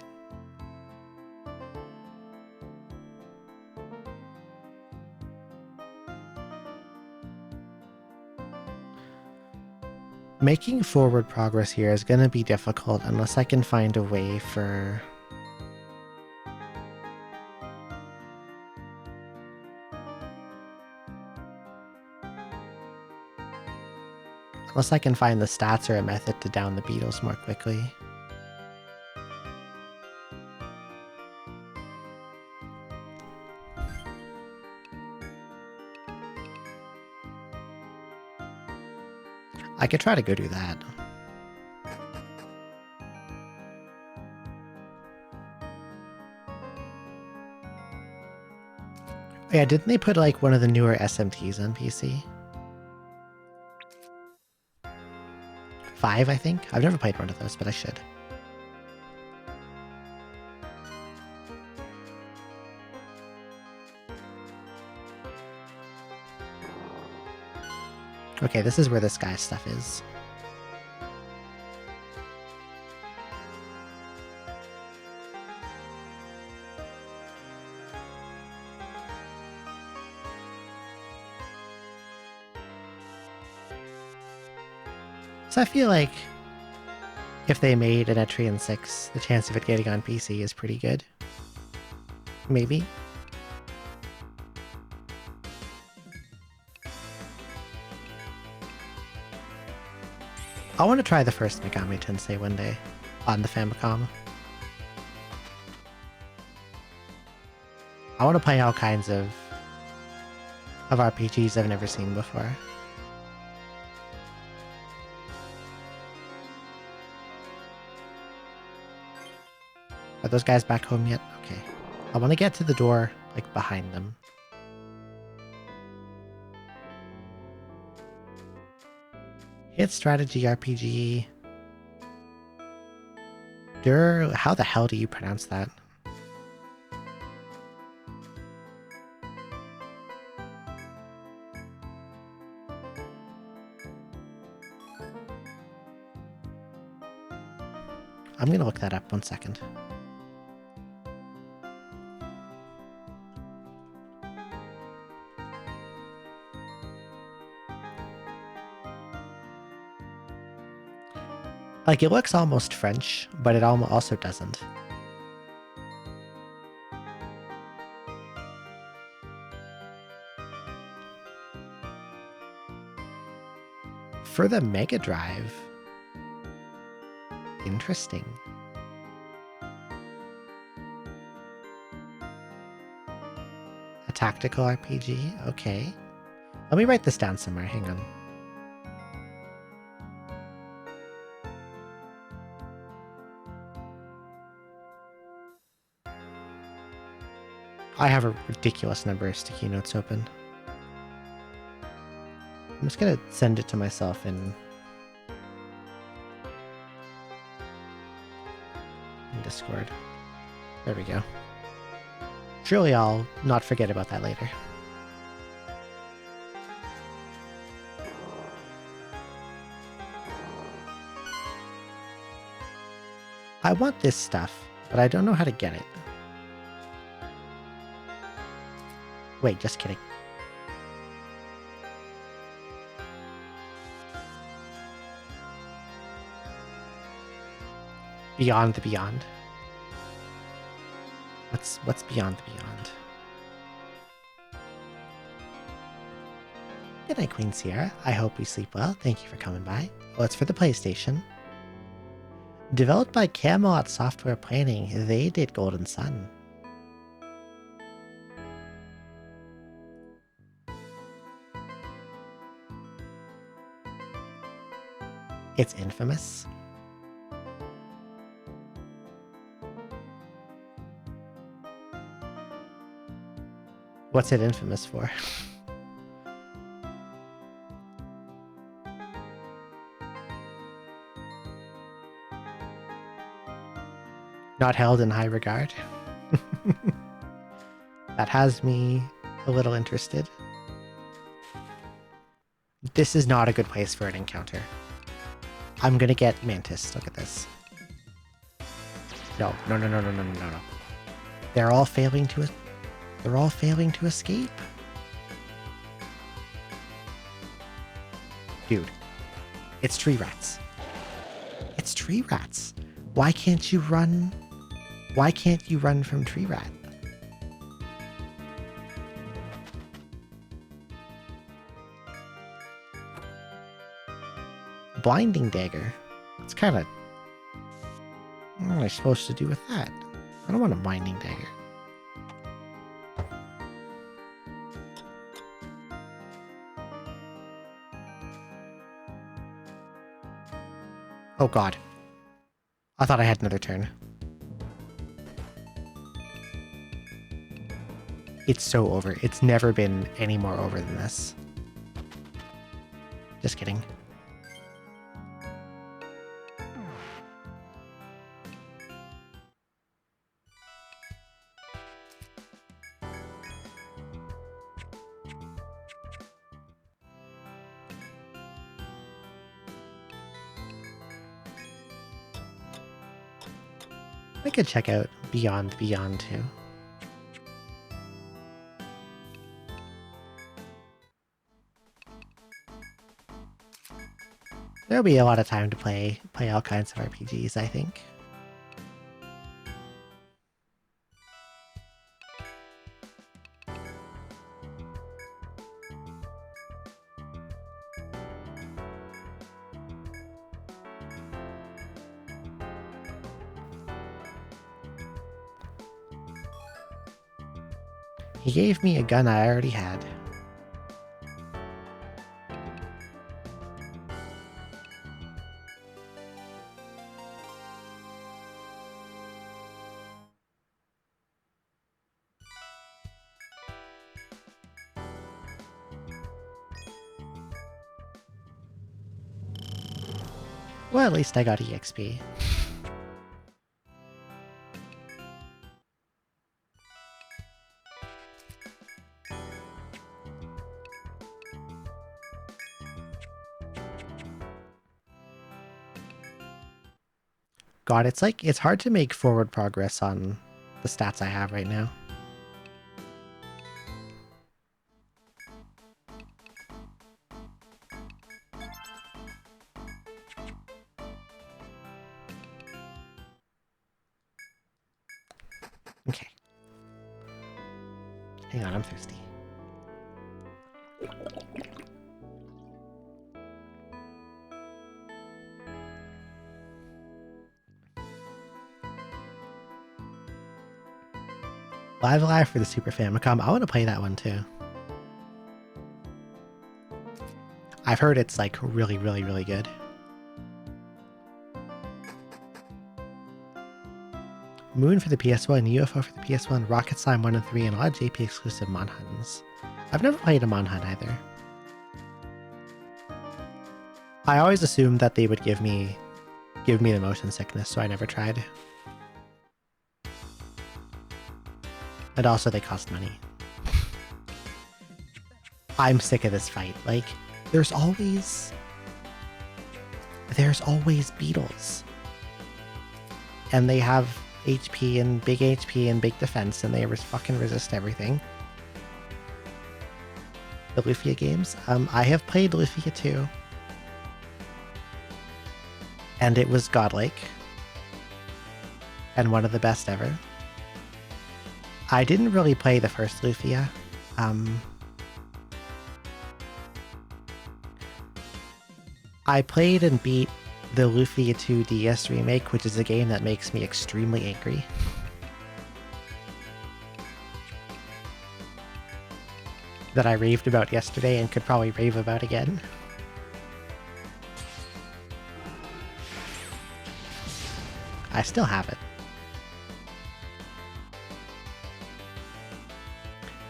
Speaker 1: Making forward progress here is going to be difficult unless I can find a way for... unless I can find the stats or a method to down the beetles more quickly. I could try to go do that. Yeah, didn't they put like one of the newer SMTs on PC? 5, I think? I've never played one of those, but I should. Okay, this is where this guy's stuff is. So I feel like if they made an Etrian 6, the chance of it getting on PC is pretty good. Maybe. I want to try the first Megami Tensei one day on the Famicom. I want to play all kinds of RPGs I've never seen before. Are those guys back home yet? Okay. I want to get to the door, like, behind them. Hit strategy RPG. How the hell do you pronounce that? I'm gonna look that up 1 second. Like, it looks almost French, but it also doesn't. For the Mega Drive. Interesting. A tactical RPG? Okay. Let me write this down somewhere. Hang on. I have a ridiculous number of sticky notes open. I'm just gonna send it to myself in Discord. There we go. Surely I'll not forget about that later. I want this stuff, but I don't know how to get it. Wait, just kidding. Beyond the beyond. What's beyond the beyond? Good night, Queen Sierra. I hope you sleep well. Thank you for coming by. Oh, it's for the PlayStation. Developed by Camelot Software Planning, they did Golden Sun. It's infamous. What's it infamous for? Not held in high regard. That has me a little interested. This is not a good place for an encounter. I'm gonna get Mantis. Look at this. No. They're all failing to escape. Dude, it's tree rats. It's tree rats. Why can't you run? Why can't you run from tree rat? Blinding dagger. It's kind of... What am I supposed to do with that? I don't want a blinding dagger. Oh god. I thought I had another turn. It's so over. It's never been any more over than this. Just kidding. I could check out Beyond Beyond too. There'll be a lot of time to play all kinds of RPGs, I think. He gave me a gun I already had. Well, at least I got EXP. God, it's hard to make forward progress on the stats I have right now. Okay. Hang on, I'm thirsty. Live Alive for the Super Famicom. I want to play that one too. I've heard it's like really, really, really good. Moon for the PS1, UFO for the PS1, Rocket Slime 1 and 3, and a lot of JP exclusive Monhuns. I've never played a Monhun either. I always assumed that they would give me the motion sickness, so I never tried. And also they cost money. I'm sick of this fight. Like, there's always beetles. And they have HP and big defense, and they fucking resist everything. The Lufia games. I have played Lufia 2. And it was godlike. And one of the best ever. I didn't really play the first Lufia. I played and beat the Lufia 2 DS remake, which is a game that makes me extremely angry. That I raved about yesterday and could probably rave about again. I still have it.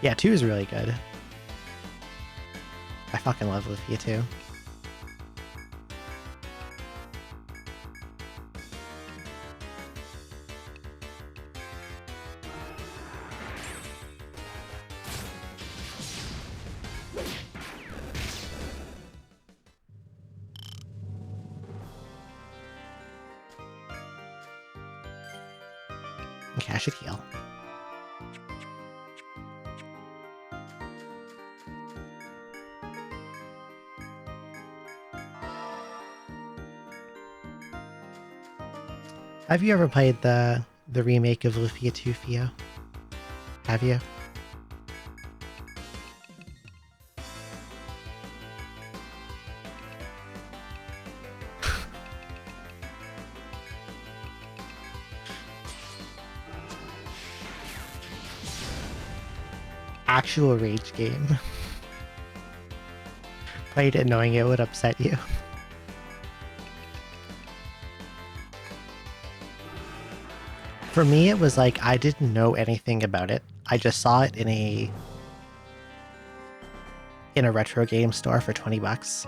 Speaker 1: Yeah, 2 is really good. I fucking love Lufia 2. Okay, I should heal. Have you ever played the remake of Lufia 2, Fio? Have you? Actual rage game. Played it knowing it would upset you. For me, it was like I didn't know anything about it. I just saw it in a retro game store for 20 bucks.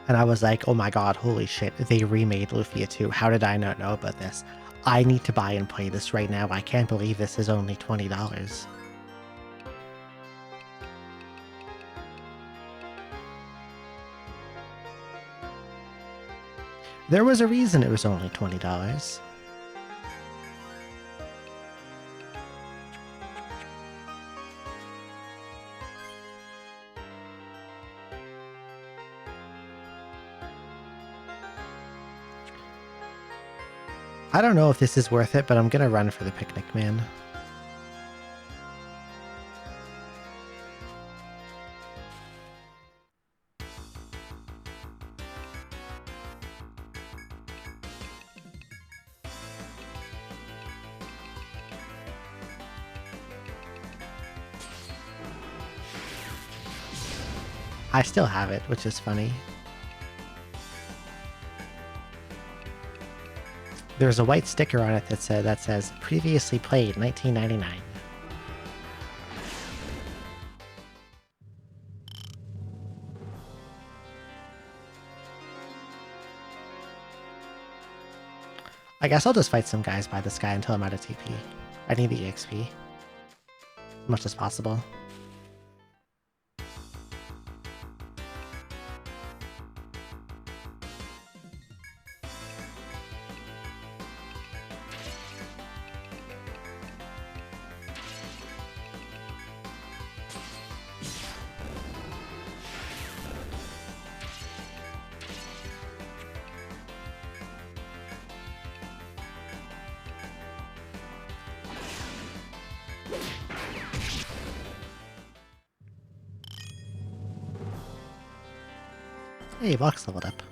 Speaker 1: And I was like, oh my god, holy shit, they remade Lufia 2. How did I not know about this? I need to buy and play this right now. I can't believe this is only $20. There was a reason it was only $20. I don't know if this is worth it, but I'm gonna run for the Picnic Man. I still have it, which is funny. There's a white sticker on it that says previously played 1999. I guess I'll just fight some guys by this guy until I'm out of TP. I need the EXP. As much as possible. Hey, Vox leveled up.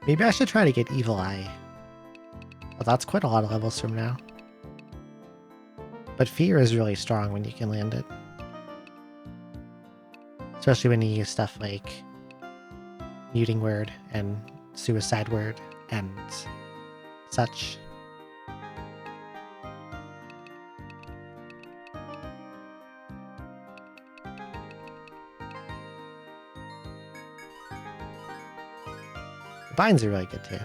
Speaker 1: Maybe I should try to get Evil Eye. Well, that's quite a lot of levels from now. But Fear is really strong when you can land it. Especially when you use stuff like Muting Word and Suicide Word and such. The binds are really good too.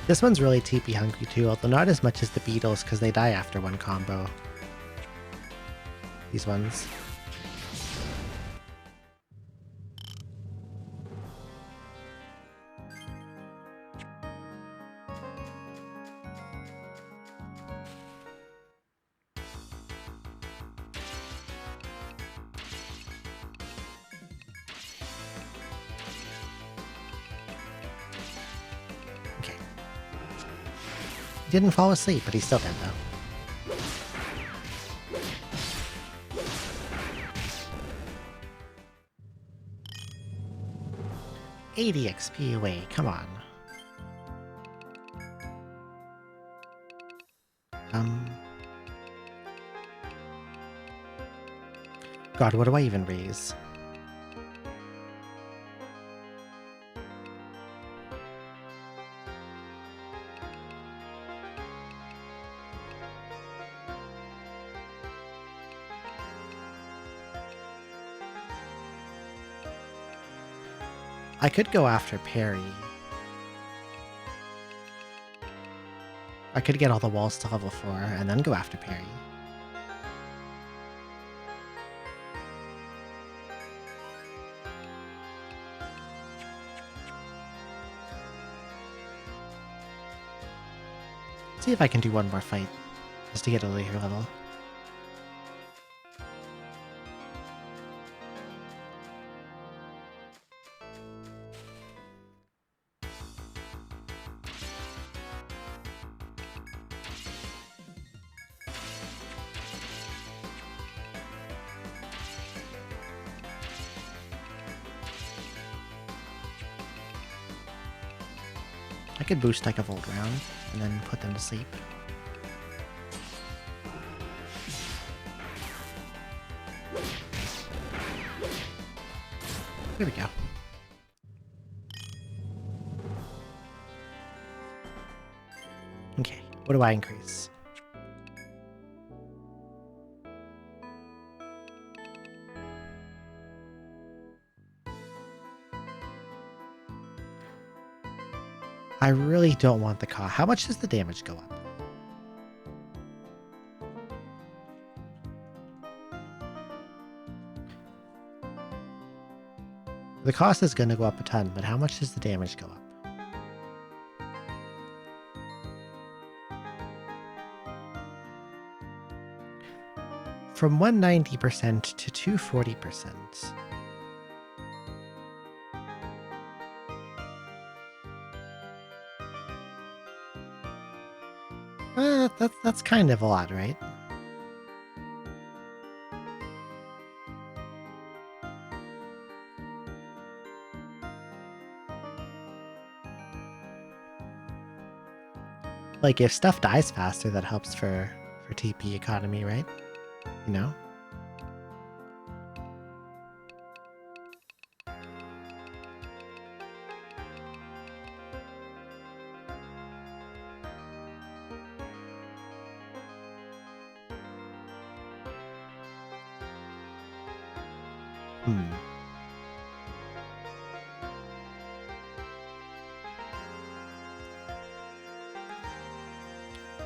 Speaker 1: This one's really TP hungry too, although not as much as the beetles because they die after one combo. These ones. He didn't fall asleep, but he's still dead though. $80 XP away, come on. God, what do I even raise? I could go after Parry. I could get all the walls to level 4 and then go after Parry. See if I can do one more fight just to get a later level. I could boost like a Volt round and then put them to sleep. There we go. Okay, what do I increase? I really don't want the cost. How much does the damage go up? The cost is going to go up a ton, but how much does the damage go up? From 190% to 240%. That's kind of a lot, right? Like, if stuff dies faster, that helps for TP economy, right? You know?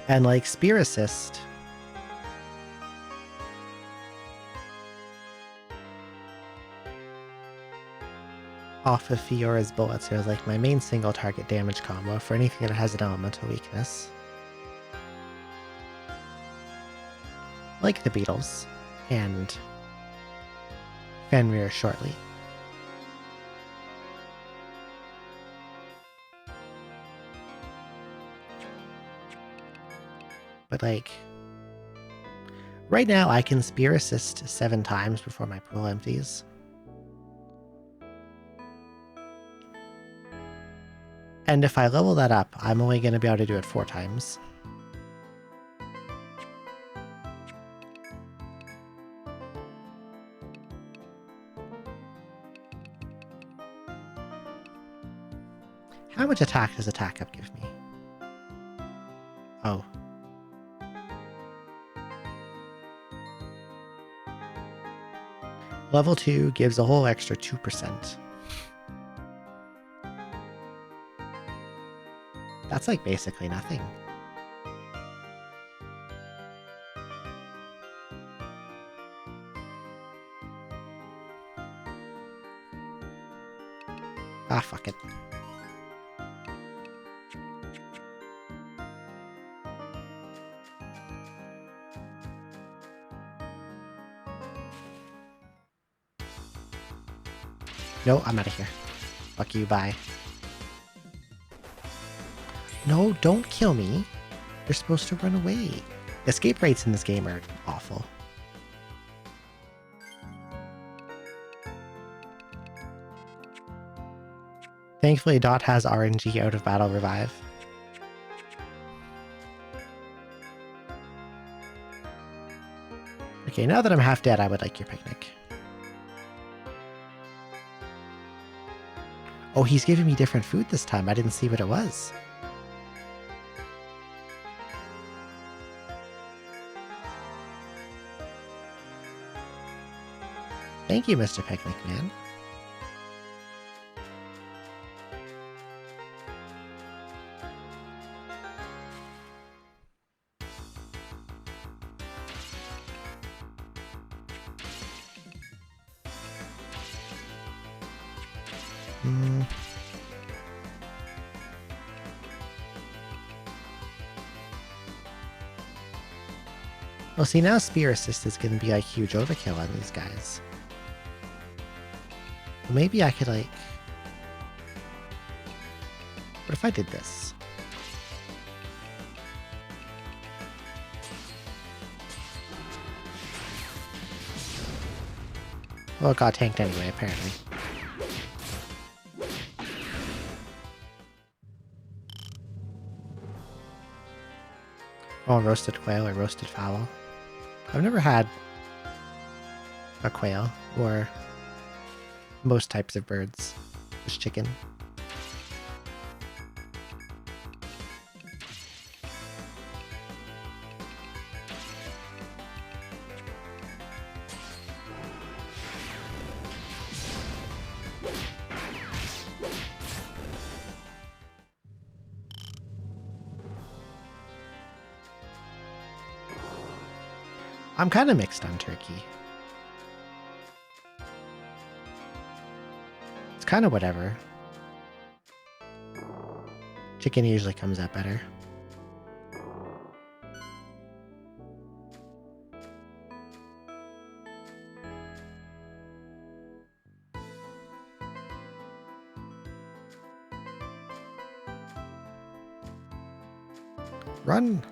Speaker 1: And like Spear Assist. off of Fiora's bullets here as like my main single target damage combo for anything that has an elemental weakness. Like the beetles and Fenrir shortly. But like, right now I can spear assist 7 times before my pool empties. And if I level that up, I'm only going to be able to do it 4 times. How much attack does attack up give me? Oh. Level 2 gives a whole extra 2%. That's like basically nothing. Ah, fuck it. No, I'm out of here. Fuck you, bye. No, don't kill me. You're supposed to run away. Escape rates in this game are awful. Thankfully, Dot has RNG out of battle revive. Okay, now that I'm half dead, I would like your picnic. Oh, he's giving me different food this time. I didn't see what it was. Thank you, Mr. Picnic Man. Well, see, now Spear Assist is going to be like huge overkill on these guys. Well, maybe I could like... What if I did this? Well, it got tanked anyway, apparently. Oh, roasted quail or roasted fowl. I've never had a quail or most types of birds. Just chicken. I'm kind of mixed on turkey. It's kind of whatever. Chicken usually comes out better. Run!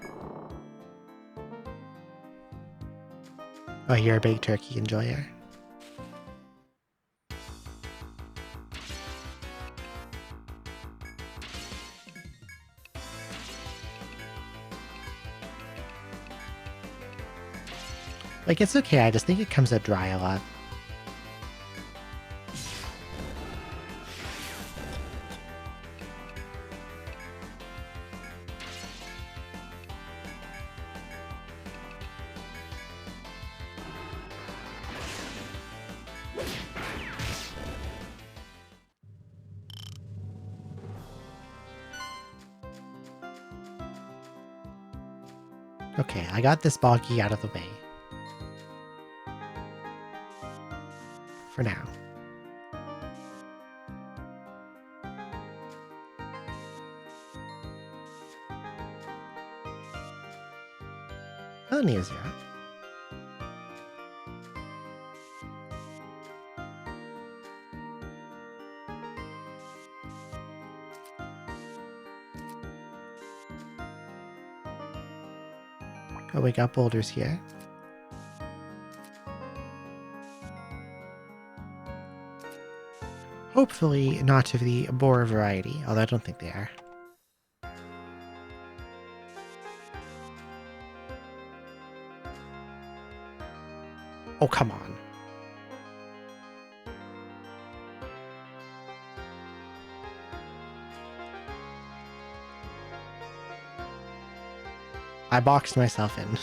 Speaker 1: Oh, you're a big turkey enjoyer. Like, it's okay, I just think it comes out dry a lot. Okay, I got this boggy out of the way. For now. Oh, Neo Zero. Oh, we got boulders here. Hopefully not of the boar variety, although I don't think they are. Oh, come on. I boxed myself in.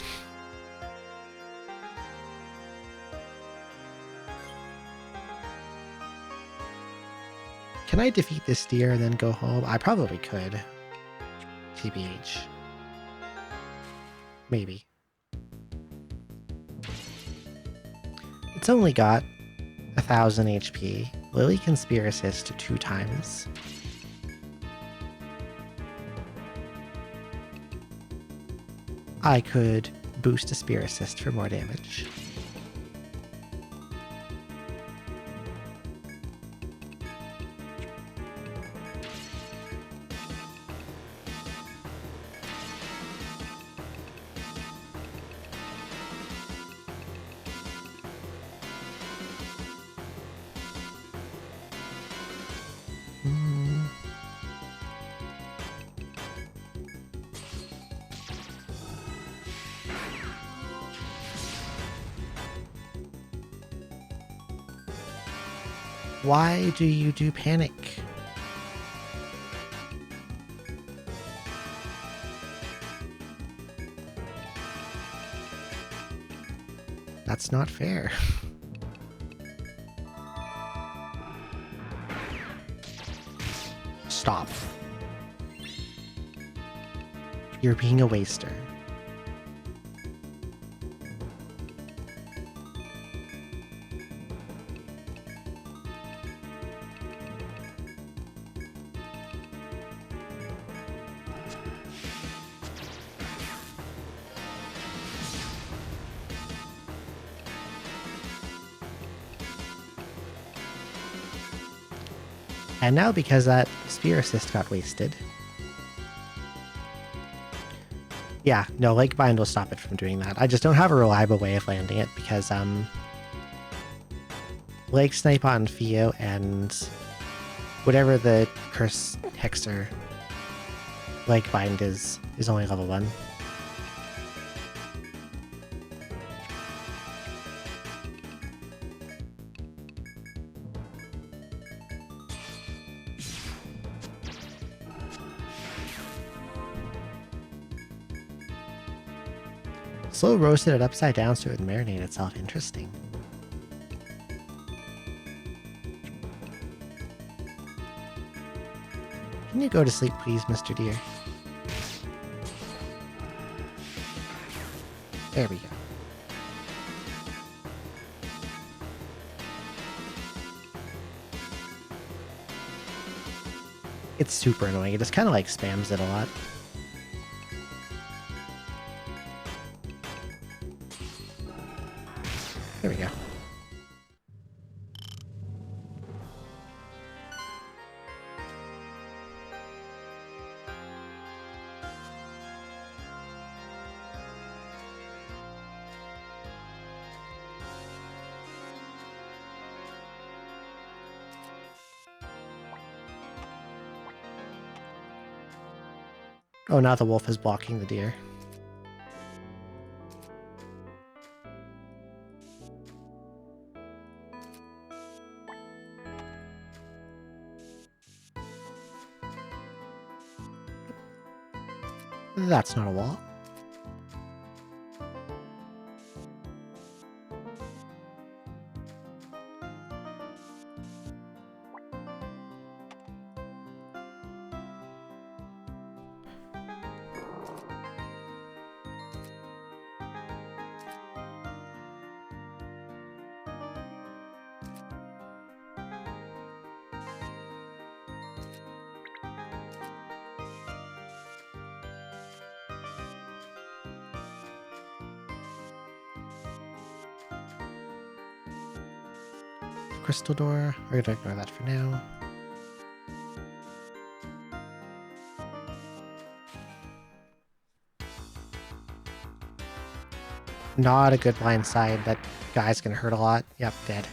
Speaker 1: Can I defeat this deer and then go home? I probably could. TBH. Maybe. It's only got 1000 HP. Lily can spear assist 2 times. I could boost a spear assist for more damage. Why do you do panic? That's not fair. Stop. You're being a waster. And now, because that spear assist got wasted. Yeah, no, Leg Bind will stop it from doing that. I just don't have a reliable way of landing it because Leg Snipe on Theo and whatever the Curse Hexer Leg Bind is only level 1. Slow roasted it upside down so it would marinate itself. Interesting. Can you go to sleep, please, Mr. Deer? There we go. It's super annoying. It just kind of like spams it a lot. There we go. Oh, now the wolf is blocking the deer. That's not a wall. crystal door. We're gonna ignore that for now. Not a good blind side. That guy's gonna hurt a lot. Yep, dead.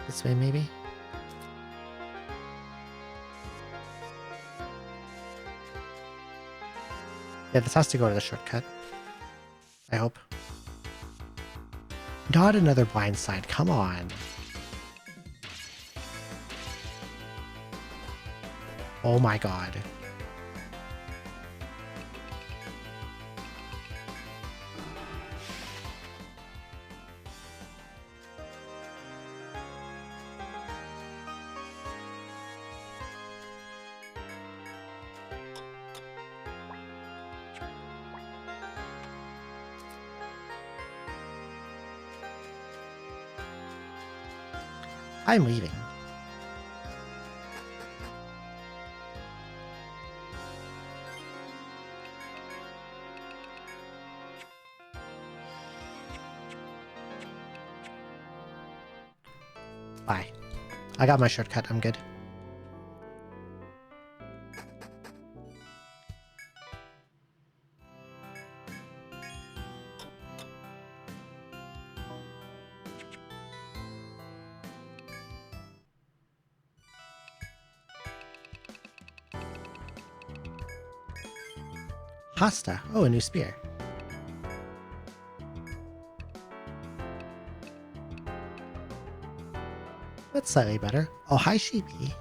Speaker 1: This way, maybe? Yeah, this has to go to the shortcut. I hope. Not another blind side. Come on. Oh my god. I'm leaving. Bye. I got my shortcut. I'm good. Hasta. Oh, a new spear. That's slightly better. Oh, hi, Sheepy.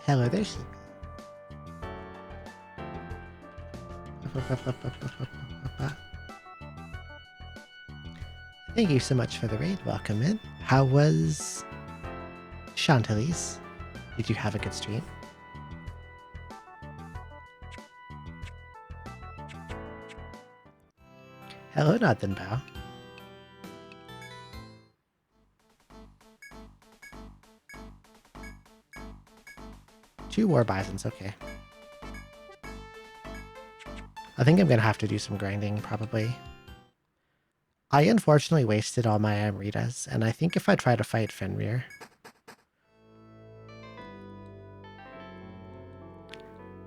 Speaker 1: Hello there, Sheepy. Thank you so much for the raid. Welcome in. How was Chantalise? Did you have a good stream? Hello, Nathan Bao. Two war bisons, okay. I think I'm gonna have to do some grinding, probably. I unfortunately wasted all my Amritas, and I think if I try to fight Fenrir...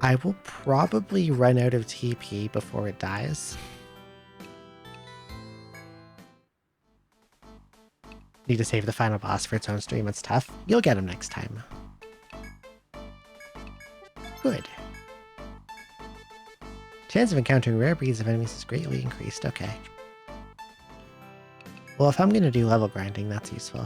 Speaker 1: I will probably run out of TP before it dies. Need to save the final boss for its own stream. It's tough. You'll get him next time. Good. Chance of encountering rare breeds of enemies is greatly increased. Okay. Well, if I'm going to do level grinding, that's useful.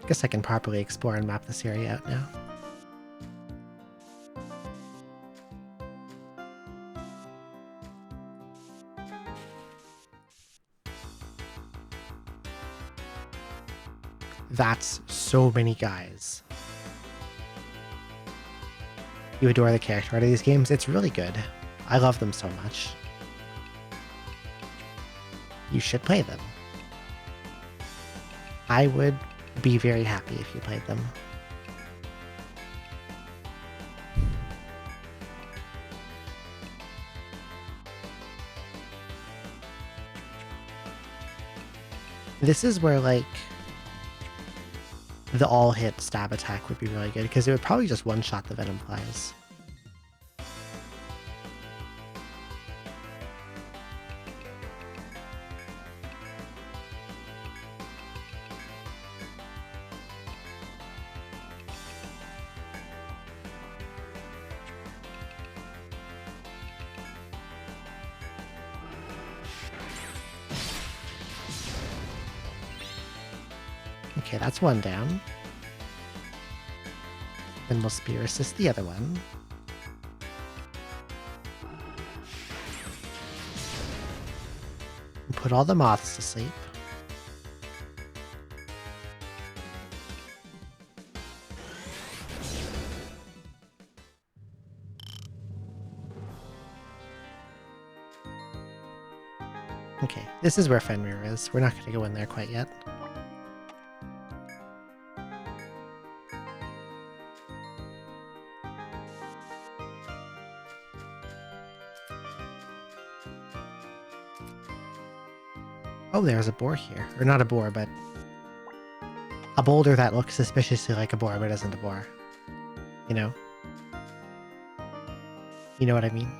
Speaker 1: Guess I can properly explore and map this area out now. That's so many guys. You adore the character art of these games? It's really good. I love them so much. You should play them. I would be very happy if you played them. This is where, like, the all-hit stab attack would be really good, because it would probably just one-shot the Venom Flies. Okay, that's one down. Then we'll spear assist the other one. And put all the moths to sleep. Okay, this is where Fenrir is. We're not going to go in there quite yet. Oh, there's a boar here. Or not a boar, but a boulder that looks suspiciously like a boar, but isn't a boar. You know? You know what I mean?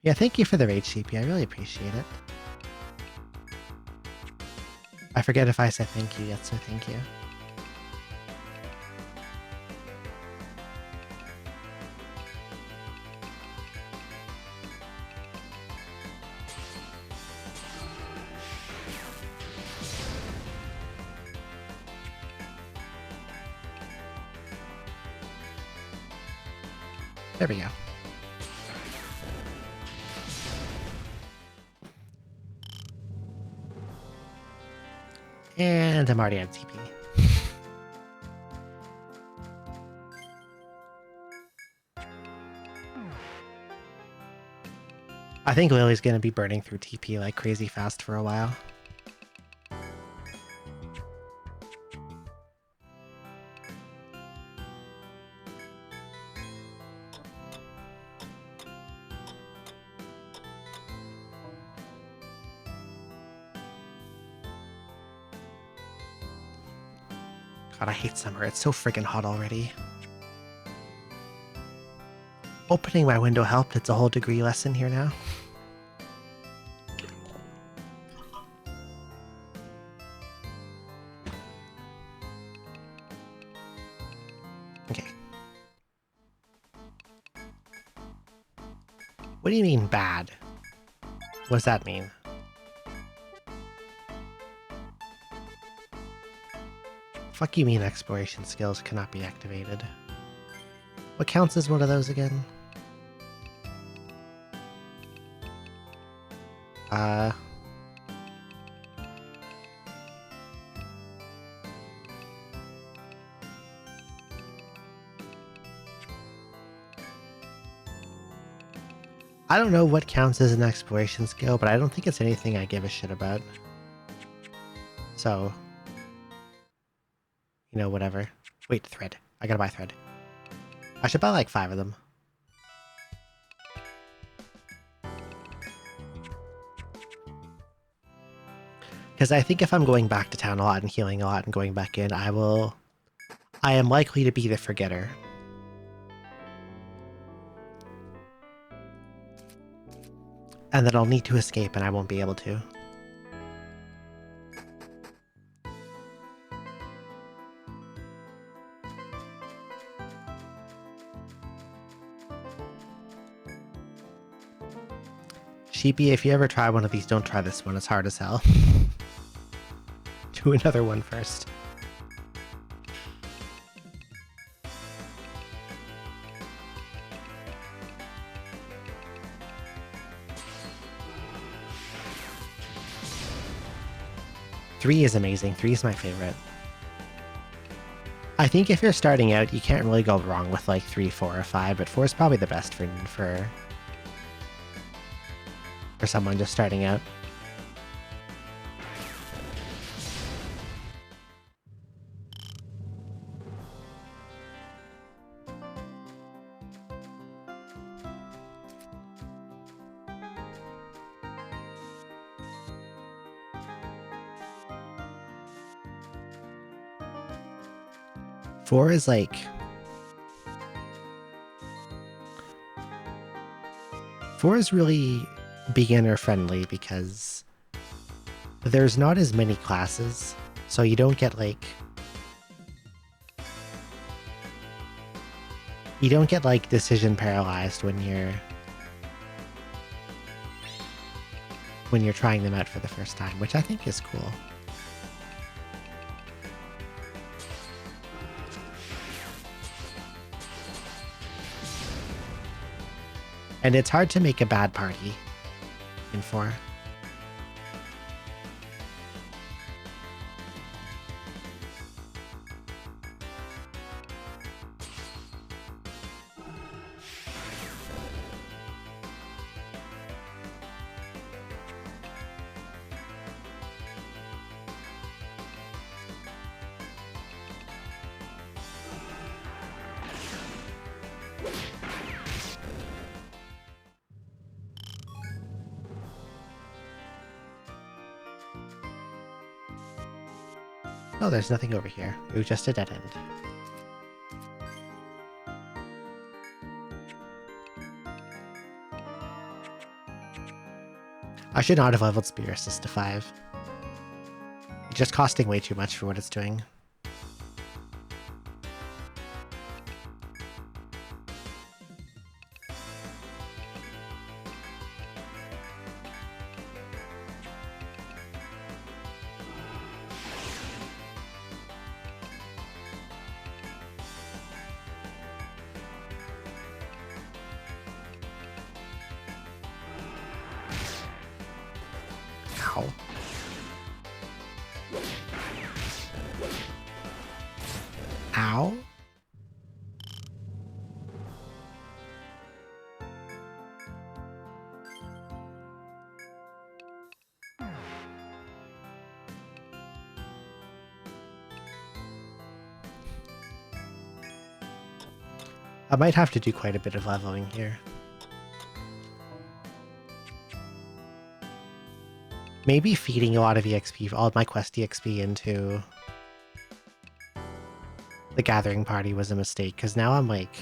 Speaker 1: Yeah, thank you for the raid, Sheepy. I really appreciate it. I forget if I said thank you yet, so thank you. There we go. And I'm already out of TP. I think Lily's gonna be burning through TP like crazy fast for a while. God, I hate summer. It's so friggin' hot already. Opening my window helped. It's a whole degree lesson here now. Okay. What do you mean bad? What does that mean? Fuck you mean exploration skills cannot be activated? What counts as one of those again? I don't know what counts as an exploration skill, but I don't think it's anything I give a shit about. So, you know, whatever. Wait, thread. I gotta buy thread. I should buy like 5 of them. Because I think if I'm going back to town a lot and healing a lot and going back in, I am likely to be the forgetter. And then I'll need to escape and I won't be able to. Sheepy, if you ever try one of these, don't try this one. It's hard as hell. Do another one first. Three is amazing. 3 is my favorite. I think if you're starting out, you can't really go wrong with like 3, 4, or 5, but 4 is probably the best for someone just starting out. Four is like... 4 is really beginner friendly because there's not as many classes, so you don't get like... You don't get like decision paralyzed when when you're trying them out for the first time, which I think is cool. And it's hard to make a bad party in 4. Oh, there's nothing over here. It was just a dead end. I should not have leveled Spear Assist to 5. It's just costing way too much for what it's doing. Ow. Ow? I might have to do quite a bit of leveling here. Maybe feeding a lot of EXP, all of my quest EXP into the gathering party was a mistake, because now I'm like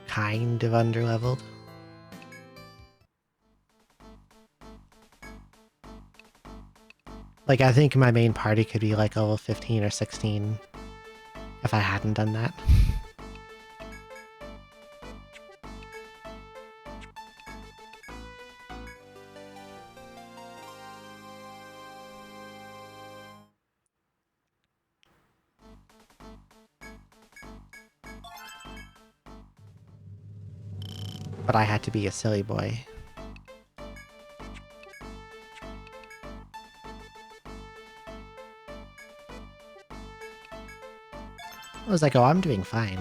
Speaker 1: kind of underleveled. Like I think my main party could be like level 15 or 16 if I hadn't done that. But I had to be a silly boy. I was like, oh, I'm doing fine.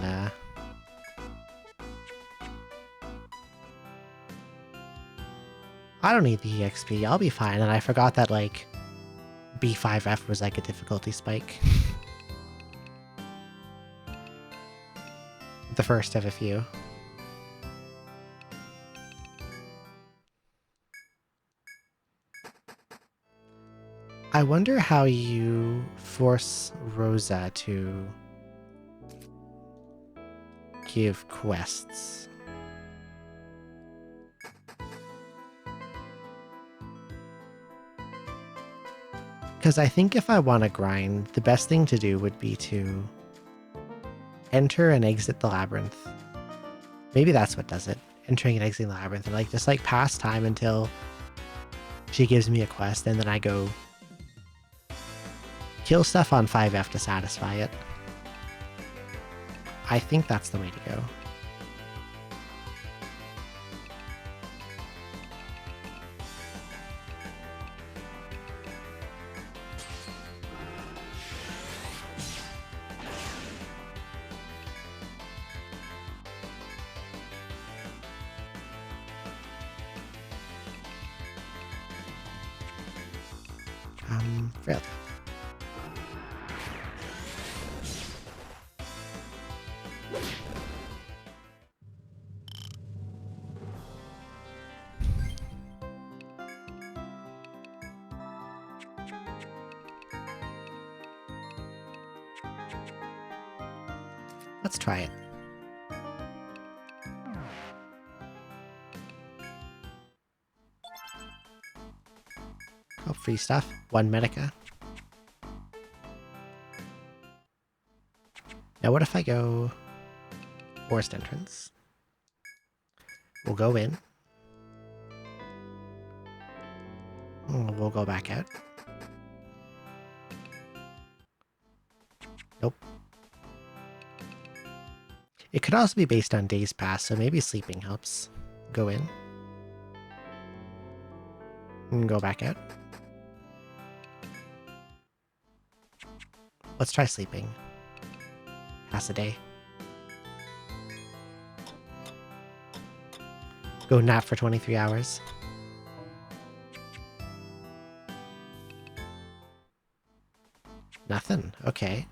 Speaker 1: I don't need the EXP, I'll be fine. And I forgot that, like, B5F was like a difficulty spike. The first of a few. I wonder how you force Rosa to give quests. Because I think if I want to grind, the best thing to do would be to enter and exit the labyrinth. Maybe that's what does it. Entering and exiting the labyrinth, and like just like pass time until she gives me a quest, and then I go kill stuff on 5F to satisfy it. I think that's the way to go. Frailty. Let's try it. Oh, free stuff. 1 Medica. Now what if I go forest entrance? We'll go in. We'll go back out. Nope. It could also be based on days passed, so maybe sleeping helps. Go in. And go back out. Let's try sleeping. Pass a day. Go nap for 23 hours. Nothing. Okay.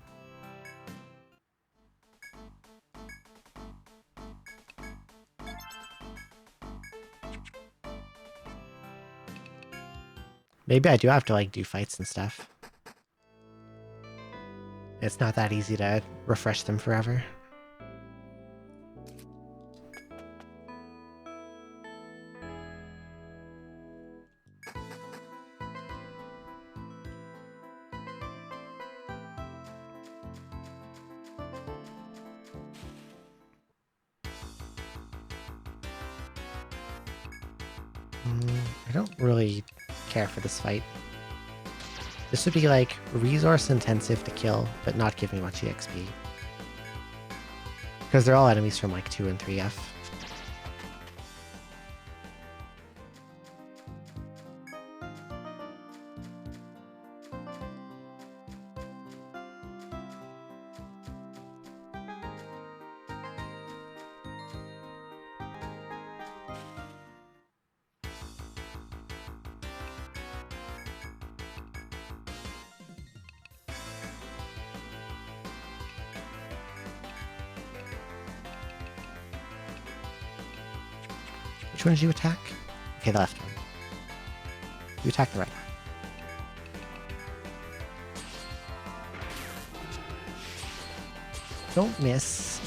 Speaker 1: Maybe I do have to, like, do fights and stuff. It's not that easy to refresh them forever. I don't really care for this fight. This would be like resource intensive to kill, but not give me much EXP. Because they're all enemies from like 2 and 3F. Which one did you attack? Okay, the left one. You attack the right one. Don't miss.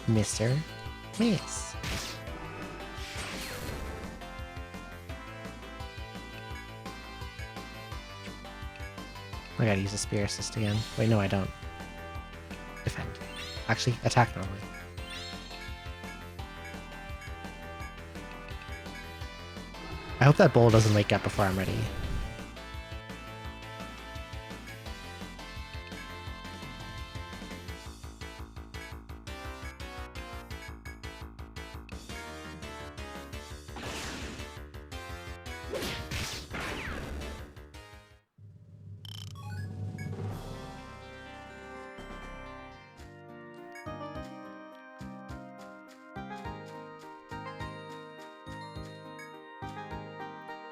Speaker 1: Mr. Miss. I gotta use a spear assist again. Wait, no, I don't. Defend. Actually, attack normally. I hope that bull doesn't wake up before I'm ready.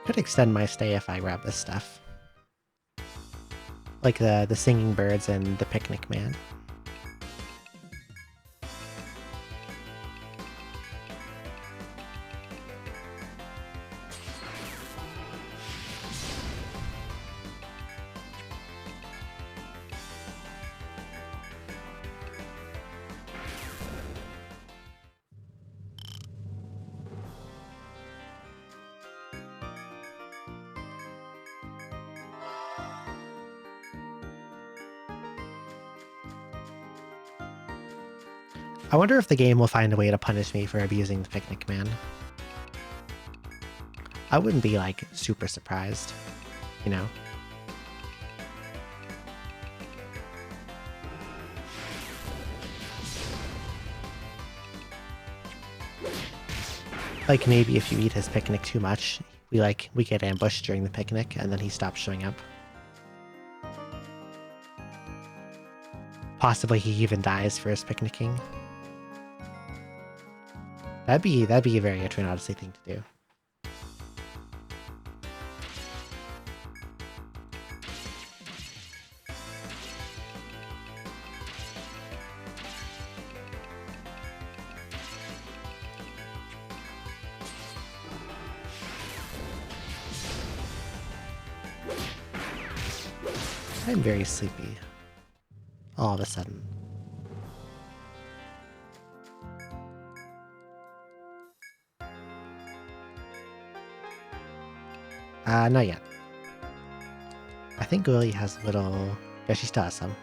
Speaker 1: Could extend my stay if I grab this stuff. Like the singing birds and the picnic man. I wonder if the game will find a way to punish me for abusing the picnic man. I wouldn't be, like, super surprised, you know? Like, maybe if you eat his picnic too much, we get ambushed during the picnic, and then he stops showing up. Possibly he even dies for his picnicking. That'd be a very Etrian Odyssey thing to do. I'm very sleepy. All of a sudden. Not yet. I think Lily has little... Yeah, she still has some.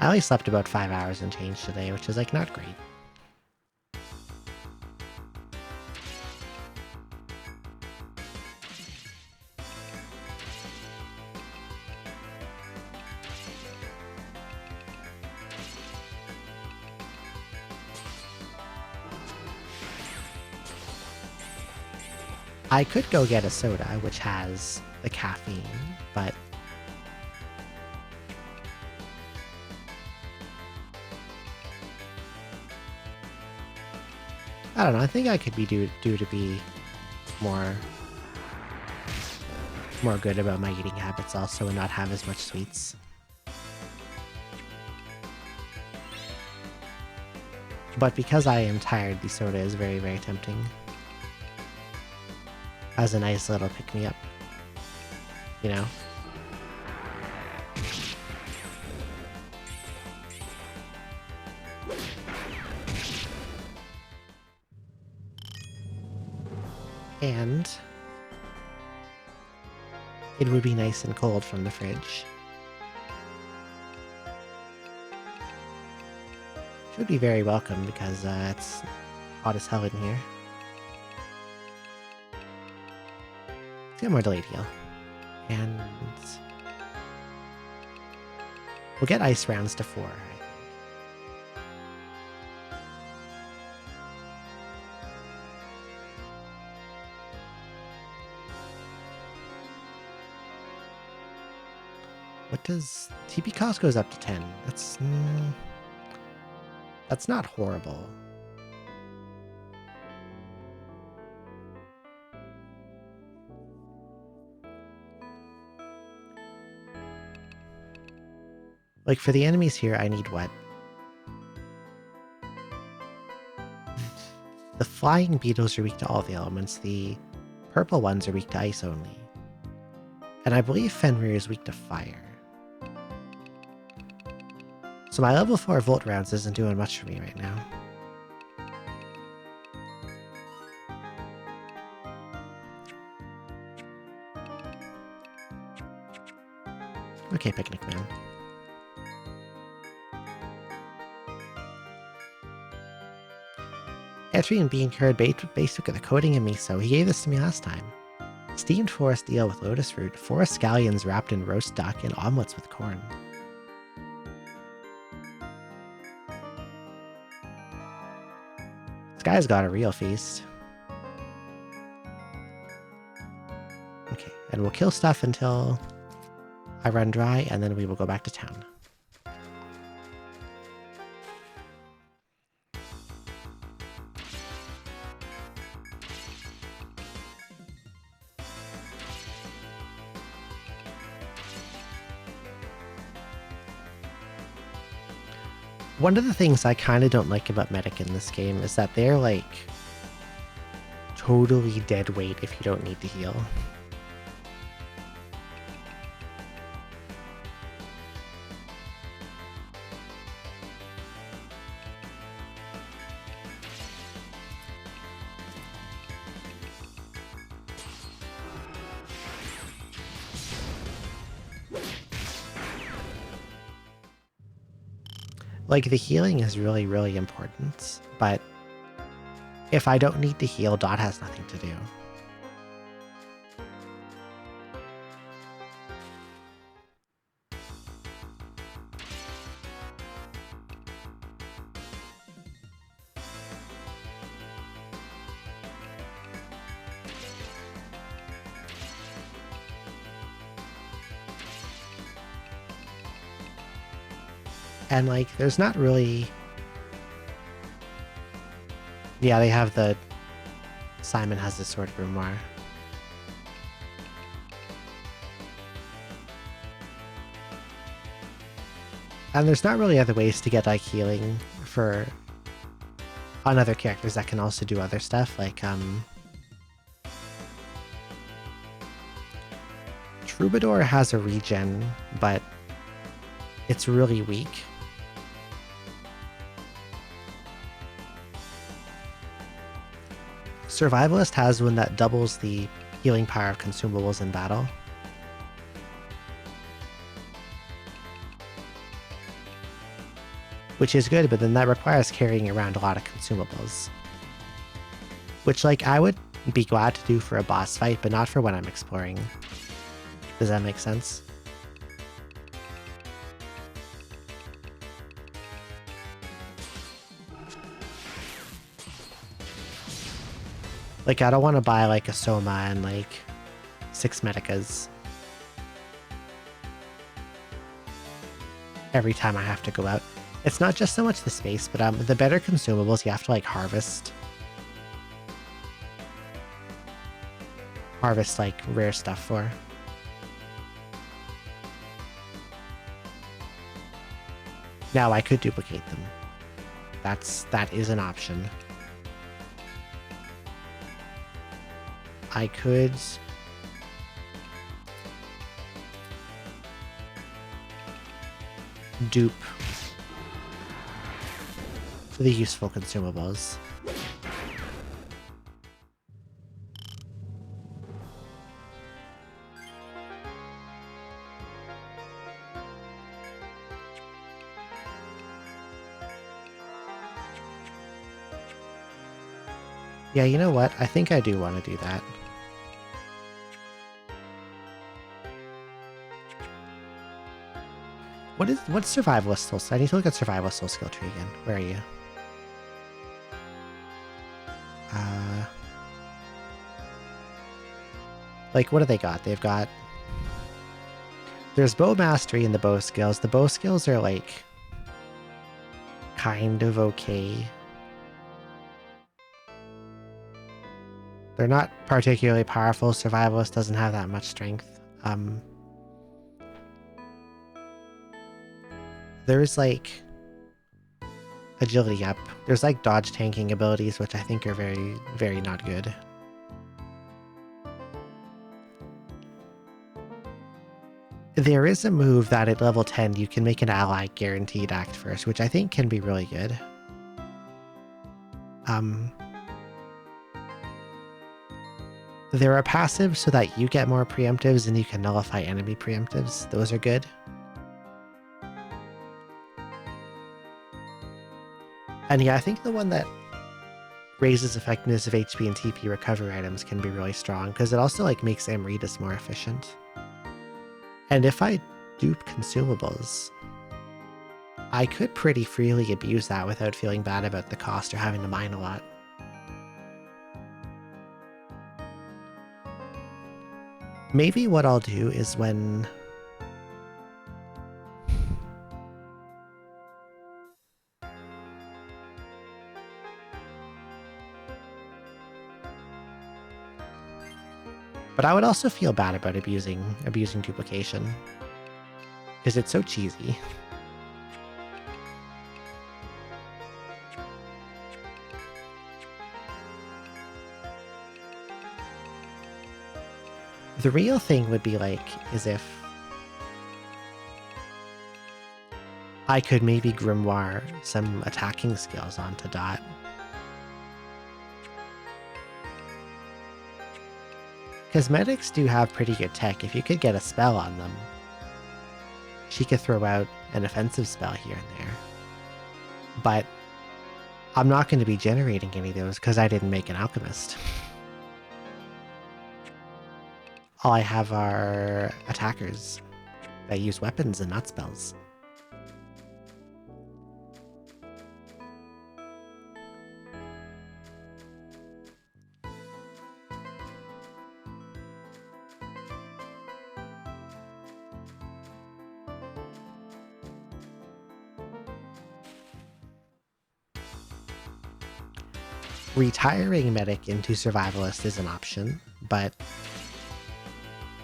Speaker 1: I only slept about 5 hours and change today, which is, like, not great. I could go get a soda, which has the caffeine, but... I don't know, I think I could be due to be more good about my eating habits also and not have as much sweets. But because I am tired, the soda is very, very tempting. As a nice little pick-me-up. You know? And it would be nice and cold from the fridge. Should be very welcome because it's hot as hell in here. Let's get more delayed heal. And we'll get ice rounds to 4, I think. What does... TP cost goes up to 10. That's not horrible. Like, for the enemies here, I need what? The flying beetles are weak to all the elements. The purple ones are weak to ice only. And I believe Fenrir is weak to fire. So my level 4 Volt rounds isn't doing much for me right now. Okay, Picnic Man. Etrian bean curd based with a coating of miso. He gave this to me last time. Steamed forest eel with lotus root, forest scallions wrapped in roast duck, and omelets with corn. This guy's got a real feast. Okay, and we'll kill stuff until I run dry, and then we will go back to town. One of the things I kind of don't like about Medic in this game is that they're, like, totally dead weight if you don't need to heal. Like, the healing is really, really important, but if I don't need to heal, Dot has nothing to do. And, like, there's not really... Yeah, they have the... Simon has the sword grimoire. And there's not really other ways to get, like, healing for... on other characters that can also do other stuff, like, Troubadour has a regen, but it's really weak. Survivalist has one that doubles the healing power of consumables in battle. Which is good, but then that requires carrying around a lot of consumables. Which, like, I would be glad to do for a boss fight, but not for when I'm exploring. Does that make sense? Like, I don't want to buy, like, a Soma and, like, 6 Medicas every time I have to go out. It's not just so much the space, but the better consumables you have to, like, harvest, like, rare stuff for. Now, I could duplicate them. That is an option. I could dupe the useful consumables. Yeah, you know what? I think I do want to do that. What's survivalist soul? I need to look at survivalist soul skill tree again. Where are you? Like, what do they got? They've got... There's bow mastery in the bow skills. The bow skills are, like, kind of okay. They're not particularly powerful. Survivalist doesn't have that much strength. There's, like, agility up. There's, like, dodge tanking abilities, which I think are very, very not good. There is a move that at level 10 you can make an ally guaranteed act first, which I think can be really good. There are passives so that you get more preemptives and you can nullify enemy preemptives. Those are good. And yeah, I think the one that raises effectiveness of HP and TP recovery items can be really strong, because it also, like, makes Amritas more efficient. And if I dupe consumables, I could pretty freely abuse that without feeling bad about the cost or having to mine a lot. Maybe what I'll do is when... But I would also feel bad about abusing duplication, because it's so cheesy. The real thing would be, like, is if I could maybe grimoire some attacking skills onto Dot. Because medics do have pretty good tech. If you could get a spell on them, she could throw out an offensive spell here and there. But I'm not going to be generating any of those because I didn't make an alchemist. All I have are attackers that use weapons and not spells. Retiring medic into survivalist is an option, but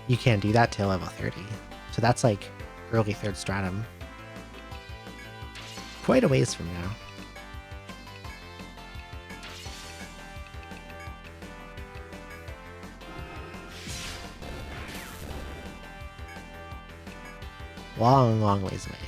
Speaker 1: you can't do that till level 30. So that's like early 3rd stratum. Quite a ways from now. Long, long ways away.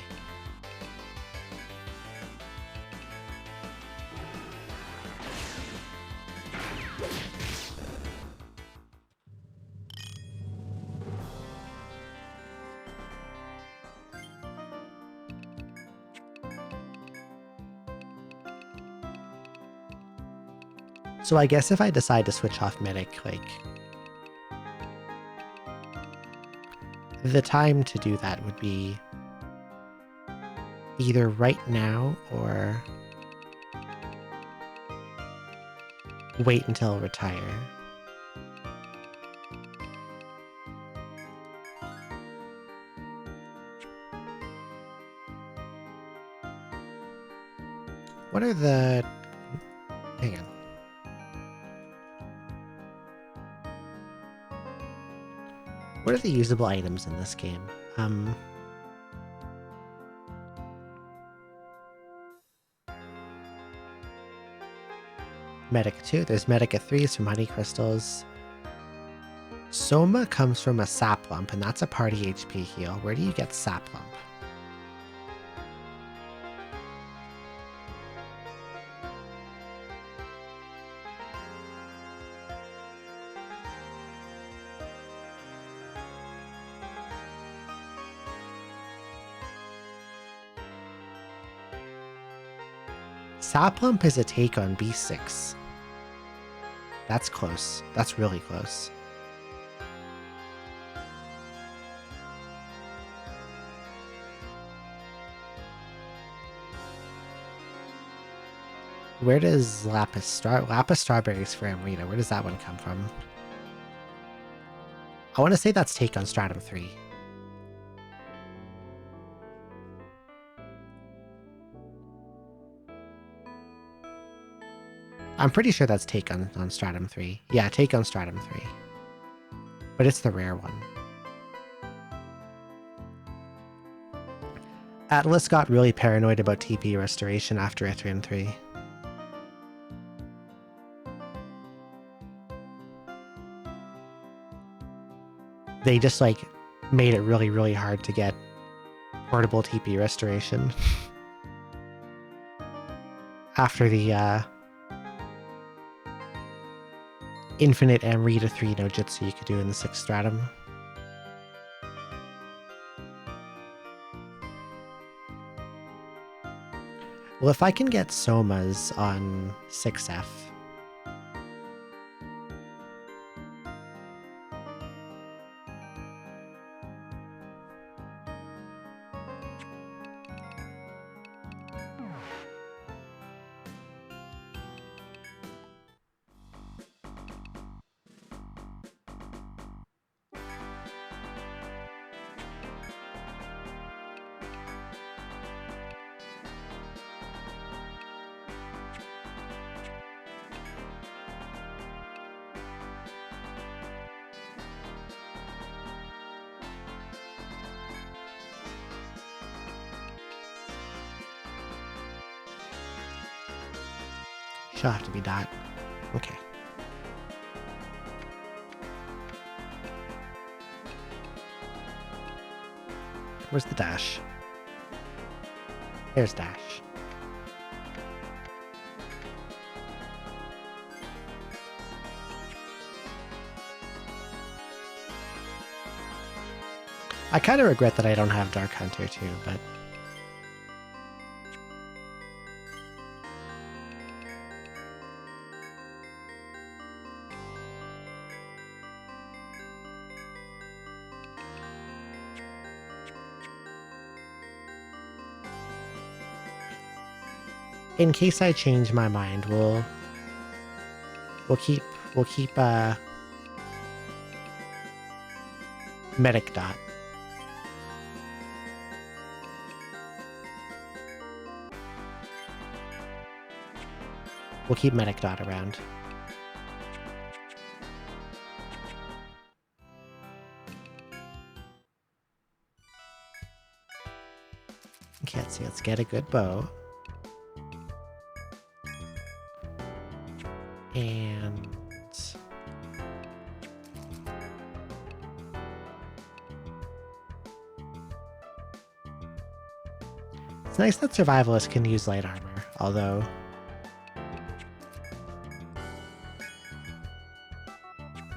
Speaker 1: So I guess if I decide to switch off Medic, like, the time to do that would be either right now or wait until I retire. What are the... Hang on. What are the usable items in this game? Medic 2. There's Medica 3s from Honey Crystals. Soma comes from a Sap Lump, and that's a party HP heal. Where do you get Sap Lump? Sap Lump is a take on B6. That's close. That's really close. Where does Lapis Strawberries for Amrita? Where does that one come from? I want to say that's take on Stratum 3. I'm pretty sure that's take on Stratum 3. Yeah, take on Stratum 3. But it's the rare one. Atlas got really paranoid about TP restoration after Etrian 3. They just, like, made it really, really hard to get portable TP restoration. After the, infinite Amrita 3 no jutsu you could do in the 6th stratum. Well, if I can get Somas on 6F... She'll have to be dot. Okay. Where's the dash? There's dash. I kind of regret that I don't have Dark Hunter too, but... in case I change my mind, we'll keep Medic dot. We'll keep Medic dot around. Okay, let's see. Let's get a good bow. And it's nice that survivalists can use light armor, although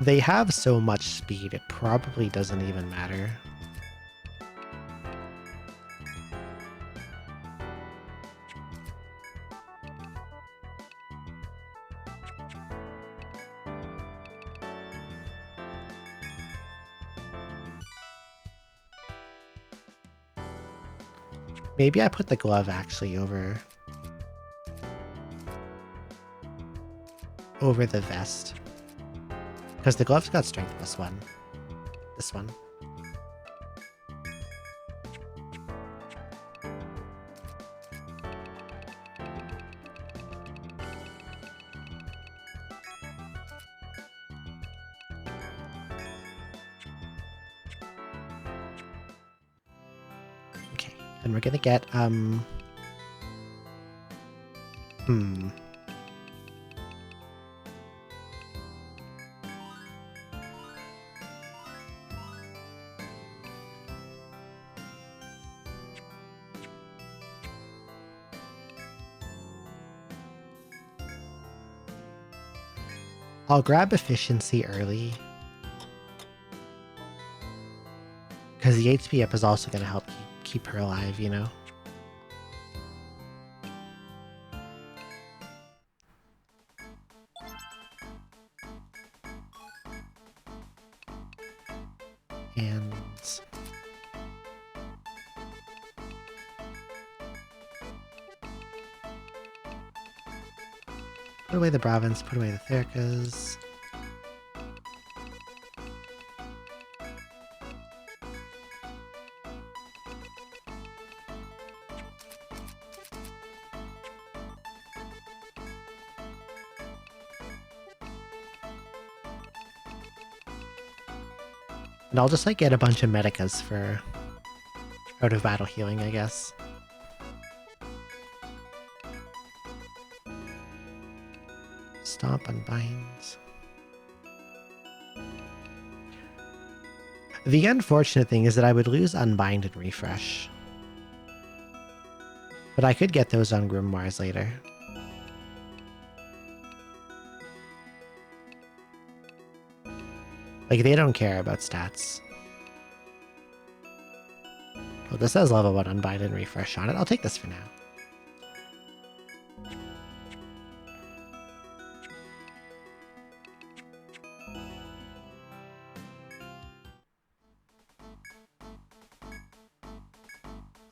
Speaker 1: they have so much speed, it probably doesn't even matter. Maybe I put the glove actually over the vest. Because the glove's got strength +1. This one. Okay, and we're gonna get I'll grab efficiency early. Because the HP up is also going to help keep her alive, you know? And... put away the Bravins, put away the Therkas. And I'll just like get a bunch of Medicas for out of battle healing, I guess. Stomp, unbinds. The unfortunate thing is that I would lose unbind and refresh. But I could get those on grimoires later. Like, they don't care about stats. Well, this has level 1 unbind and refresh on it. I'll take this for now.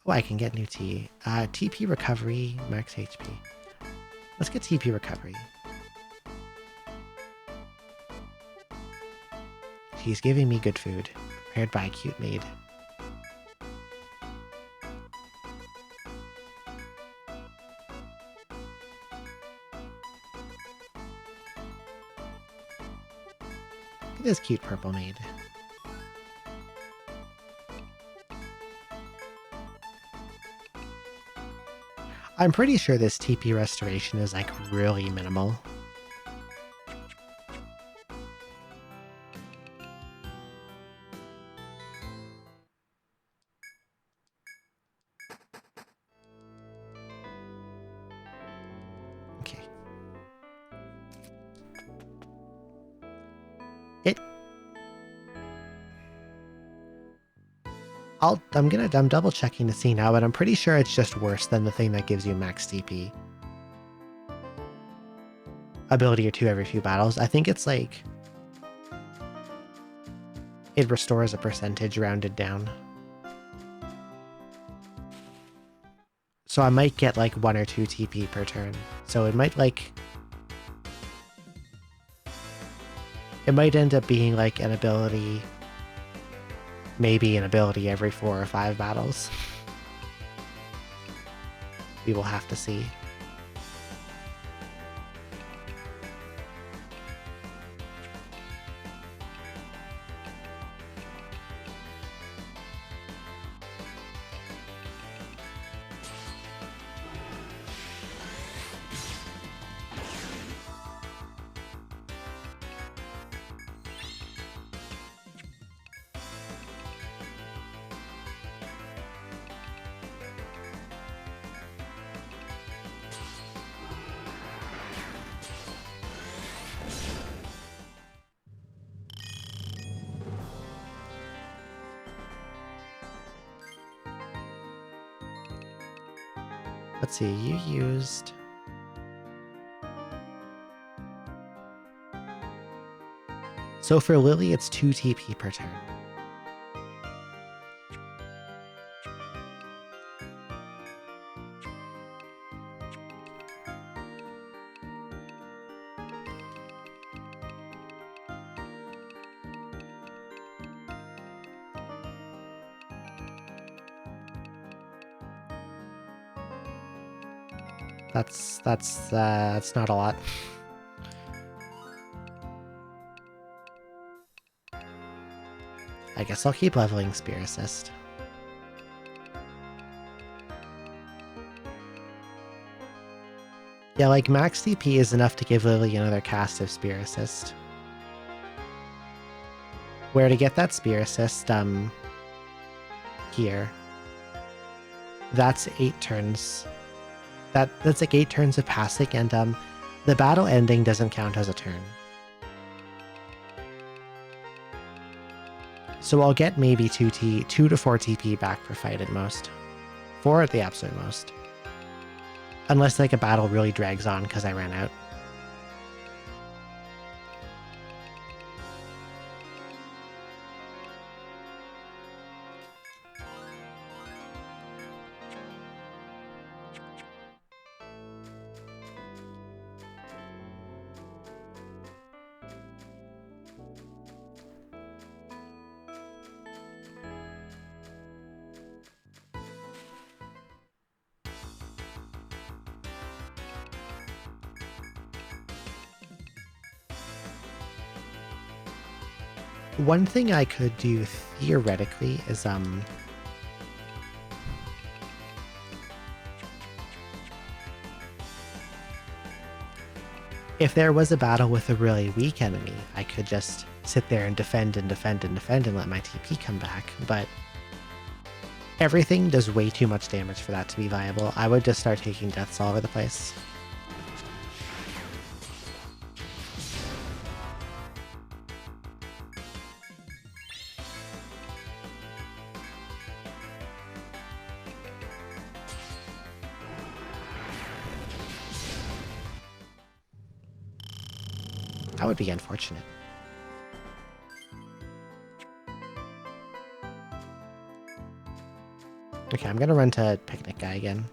Speaker 1: Oh, I can get new T. TP recovery, max HP. Let's get TP recovery. He's giving me good food, prepared by a cute maid. Look at this cute purple maid. I'm pretty sure this TP restoration is like really minimal. Okay. I'm double checking to see now, but I'm pretty sure it's just worse than the thing that gives you max TP. Ability or 2 every few battles. I think it's like... it restores a percentage rounded down. So I might get like 1 or 2 TP per turn. So it might like... it might end up being like an ability... maybe an ability every 4 or 5 battles. We will have to see. Let's see, you used... so for Lily, it's 2 TP per turn. That's not a lot. I guess I'll keep leveling Spear Assist. Yeah, like max TP is enough to give Lily another cast of Spear Assist. Where to get that Spear Assist, here. That's 8 turns. That's like 8 turns of passing, and the battle ending doesn't count as a turn. So I'll get maybe 2 to 4 TP back per fight at most. 4 at the absolute most. Unless like a battle really drags on because I ran out. One thing I could do theoretically is if there was a battle with a really weak enemy, I could just sit there and defend and defend and defend and let my TP come back, but everything does way too much damage for that to be viable. I would just start taking deaths all over the place. That would be unfortunate. Okay, I'm gonna run to Picnic Guy again.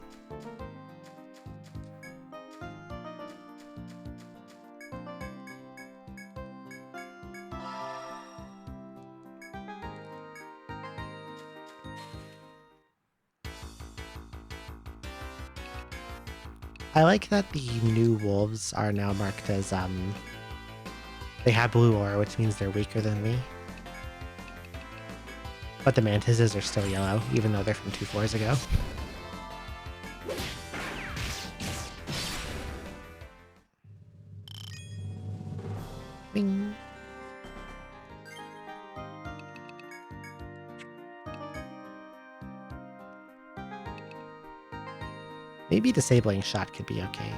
Speaker 1: I like that the new wolves are now marked as, they have blue aura, which means they're weaker than me. But the mantises are still yellow, even though they're from 2 floors ago. Bing. Maybe disabling shot could be okay.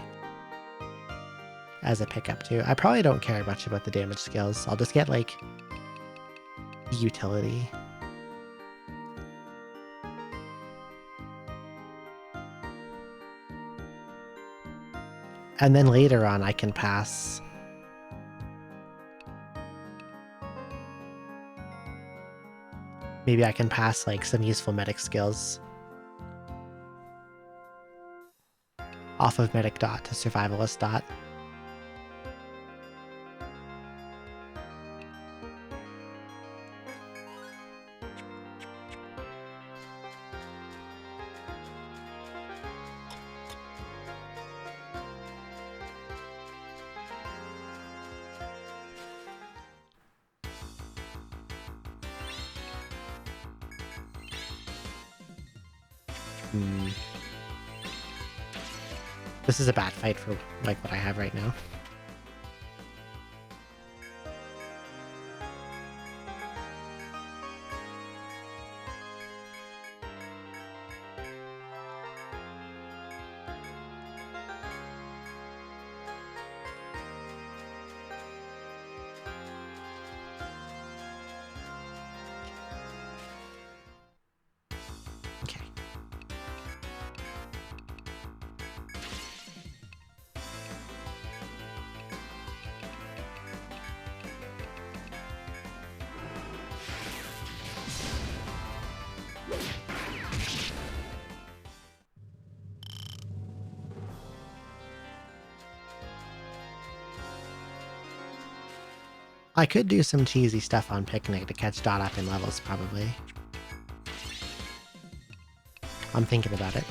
Speaker 1: As a pickup too. I probably don't care much about the damage skills. I'll just get like utility. And then later on I can pass maybe I can pass like some useful medic skills off of medic dot to survivalist dot. This is a bad fight for like what I have right now. Okay. I could do some cheesy stuff on Picnic to catch Dot up in levels, probably. I'm thinking about it.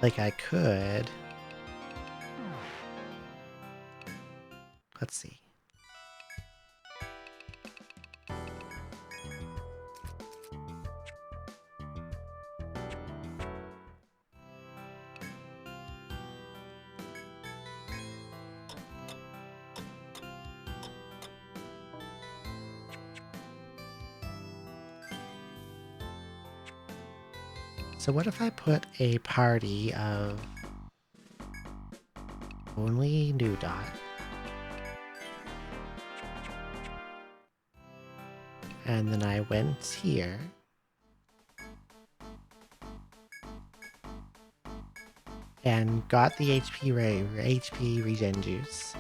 Speaker 1: Like, I could... Let's see. So what if I put a party of only new dot? And then I went here. And got the HP regen juice.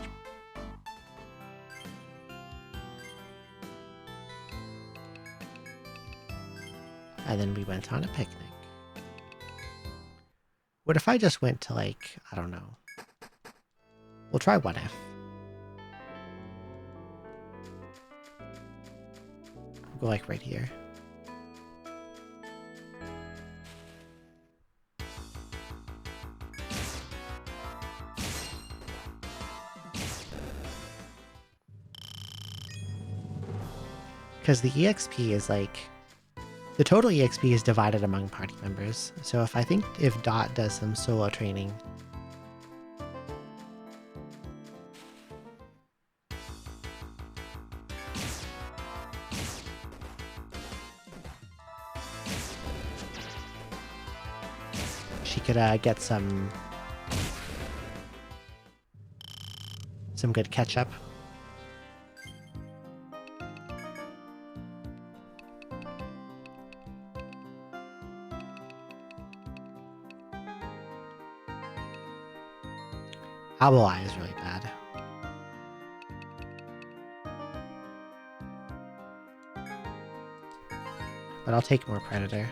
Speaker 1: And then we went on a picnic. What if I just went to, like, I don't know. We'll try what if. We'll go like right here. Because the EXP is like... The total EXP is divided among party members. So if Dot does some solo training... She could get some good catch-up. Owl Eye is really bad. But I'll take more Predator.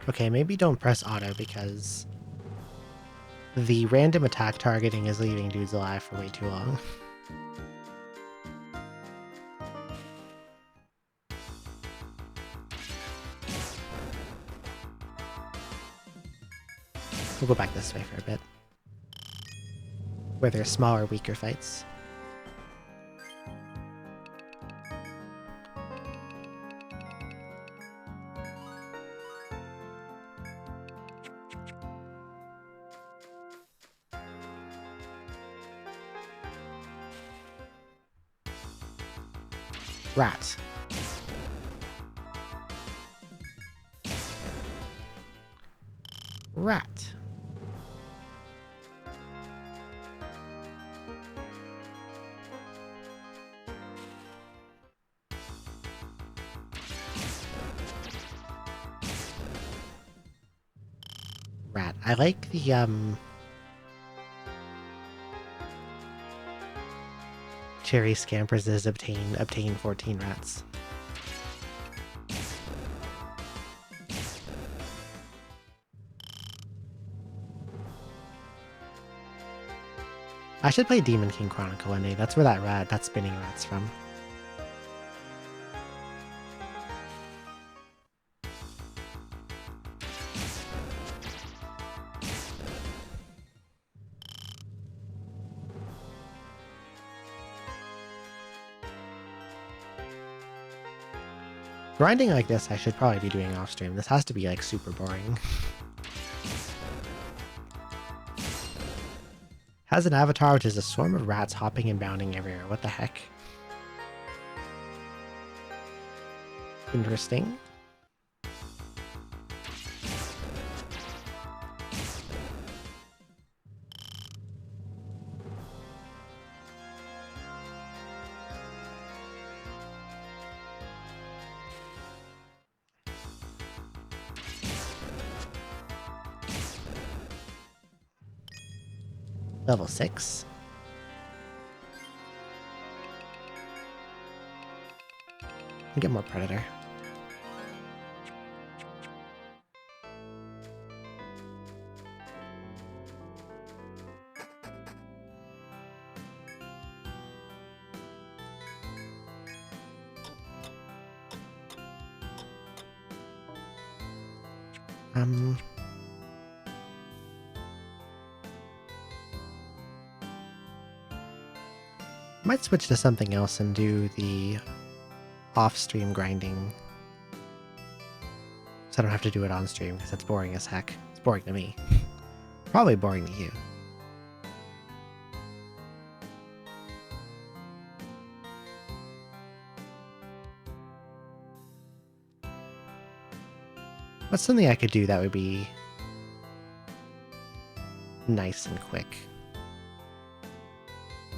Speaker 1: Okay, maybe don't press auto because the random attack targeting is leaving dudes alive for way too long. We'll go back this way for a bit. Where there's smaller, weaker fights. Rat. Rat. Rat. I like the Cherry Scampers is obtain 14 rats. I should play Demon King Chronicle one day. That's where that spinning rat's from. Grinding like this I should probably be doing off stream. This has to be like super boring. Has an avatar which is a swarm of rats hopping and bounding everywhere. What the heck? Interesting. Level 6. And get more Predator. Might switch to something else and do the off-stream grinding. So I don't have to do it on stream because it's boring as heck. It's boring to me. Probably boring to you. What's something I could do that would be nice and quick?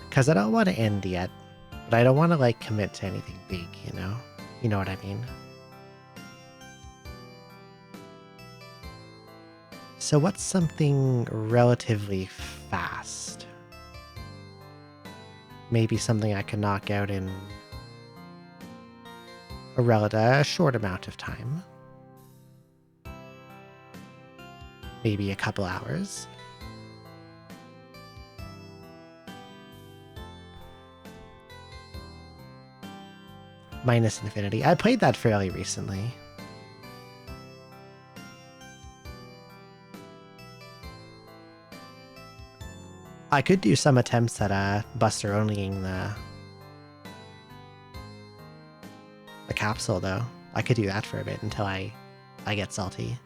Speaker 1: Because I don't want to end yet, but I don't want to like commit to anything big, you know? You know what I mean? So what's something relatively fast? Maybe something I can knock out in a short amount of time. Maybe a couple hours. Minus Infinity. I played that fairly recently. I could do some attempts at Buster onlying the capsule though. I could do that for a bit until I get salty.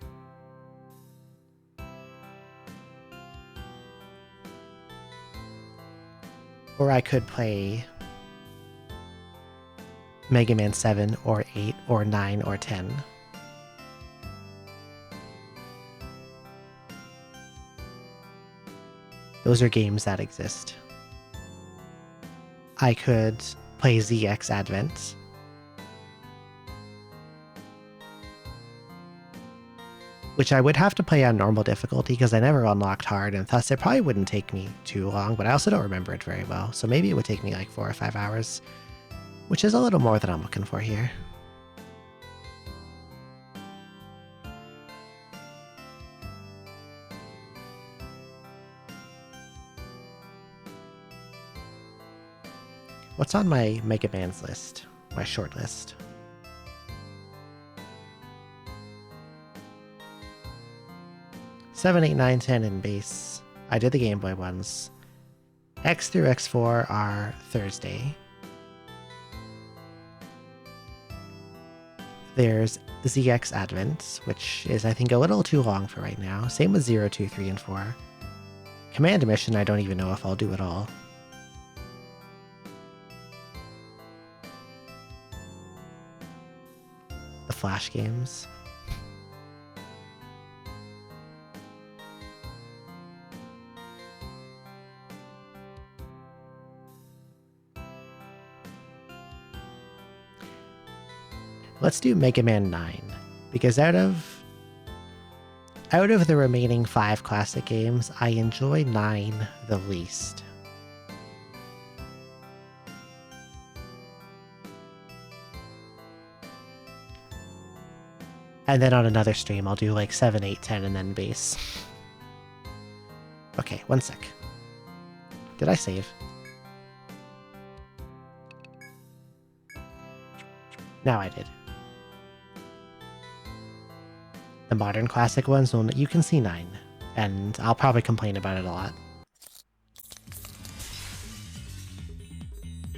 Speaker 1: Or I could play Mega Man 7 or 8 or 9 or 10. Those are games that exist. I could play ZX Advent. Which I would have to play on normal difficulty because I never unlocked hard, and thus it probably wouldn't take me too long, but I also don't remember it very well, so maybe it would take me like 4 or 5 hours, which is a little more than I'm looking for here. What's on my Mega Man's list? My short list. Seven, 8, 9, 10 in base. I did the Game Boy ones. X through X4 are Thursday. There's ZX Advent, which is I think a little too long for right now. Same with 0, 2, 3, and 4. Command Mission, I don't even know if I'll do at all. The Flash games. Let's do Mega Man 9, because out of the remaining 5 classic games, I enjoy 9 the least. And then on another stream, I'll do like 7, 8, 10, and then base. Okay, one sec. Did I save? Now I did. The modern classic ones, well, you can see 9, and I'll probably complain about it a lot.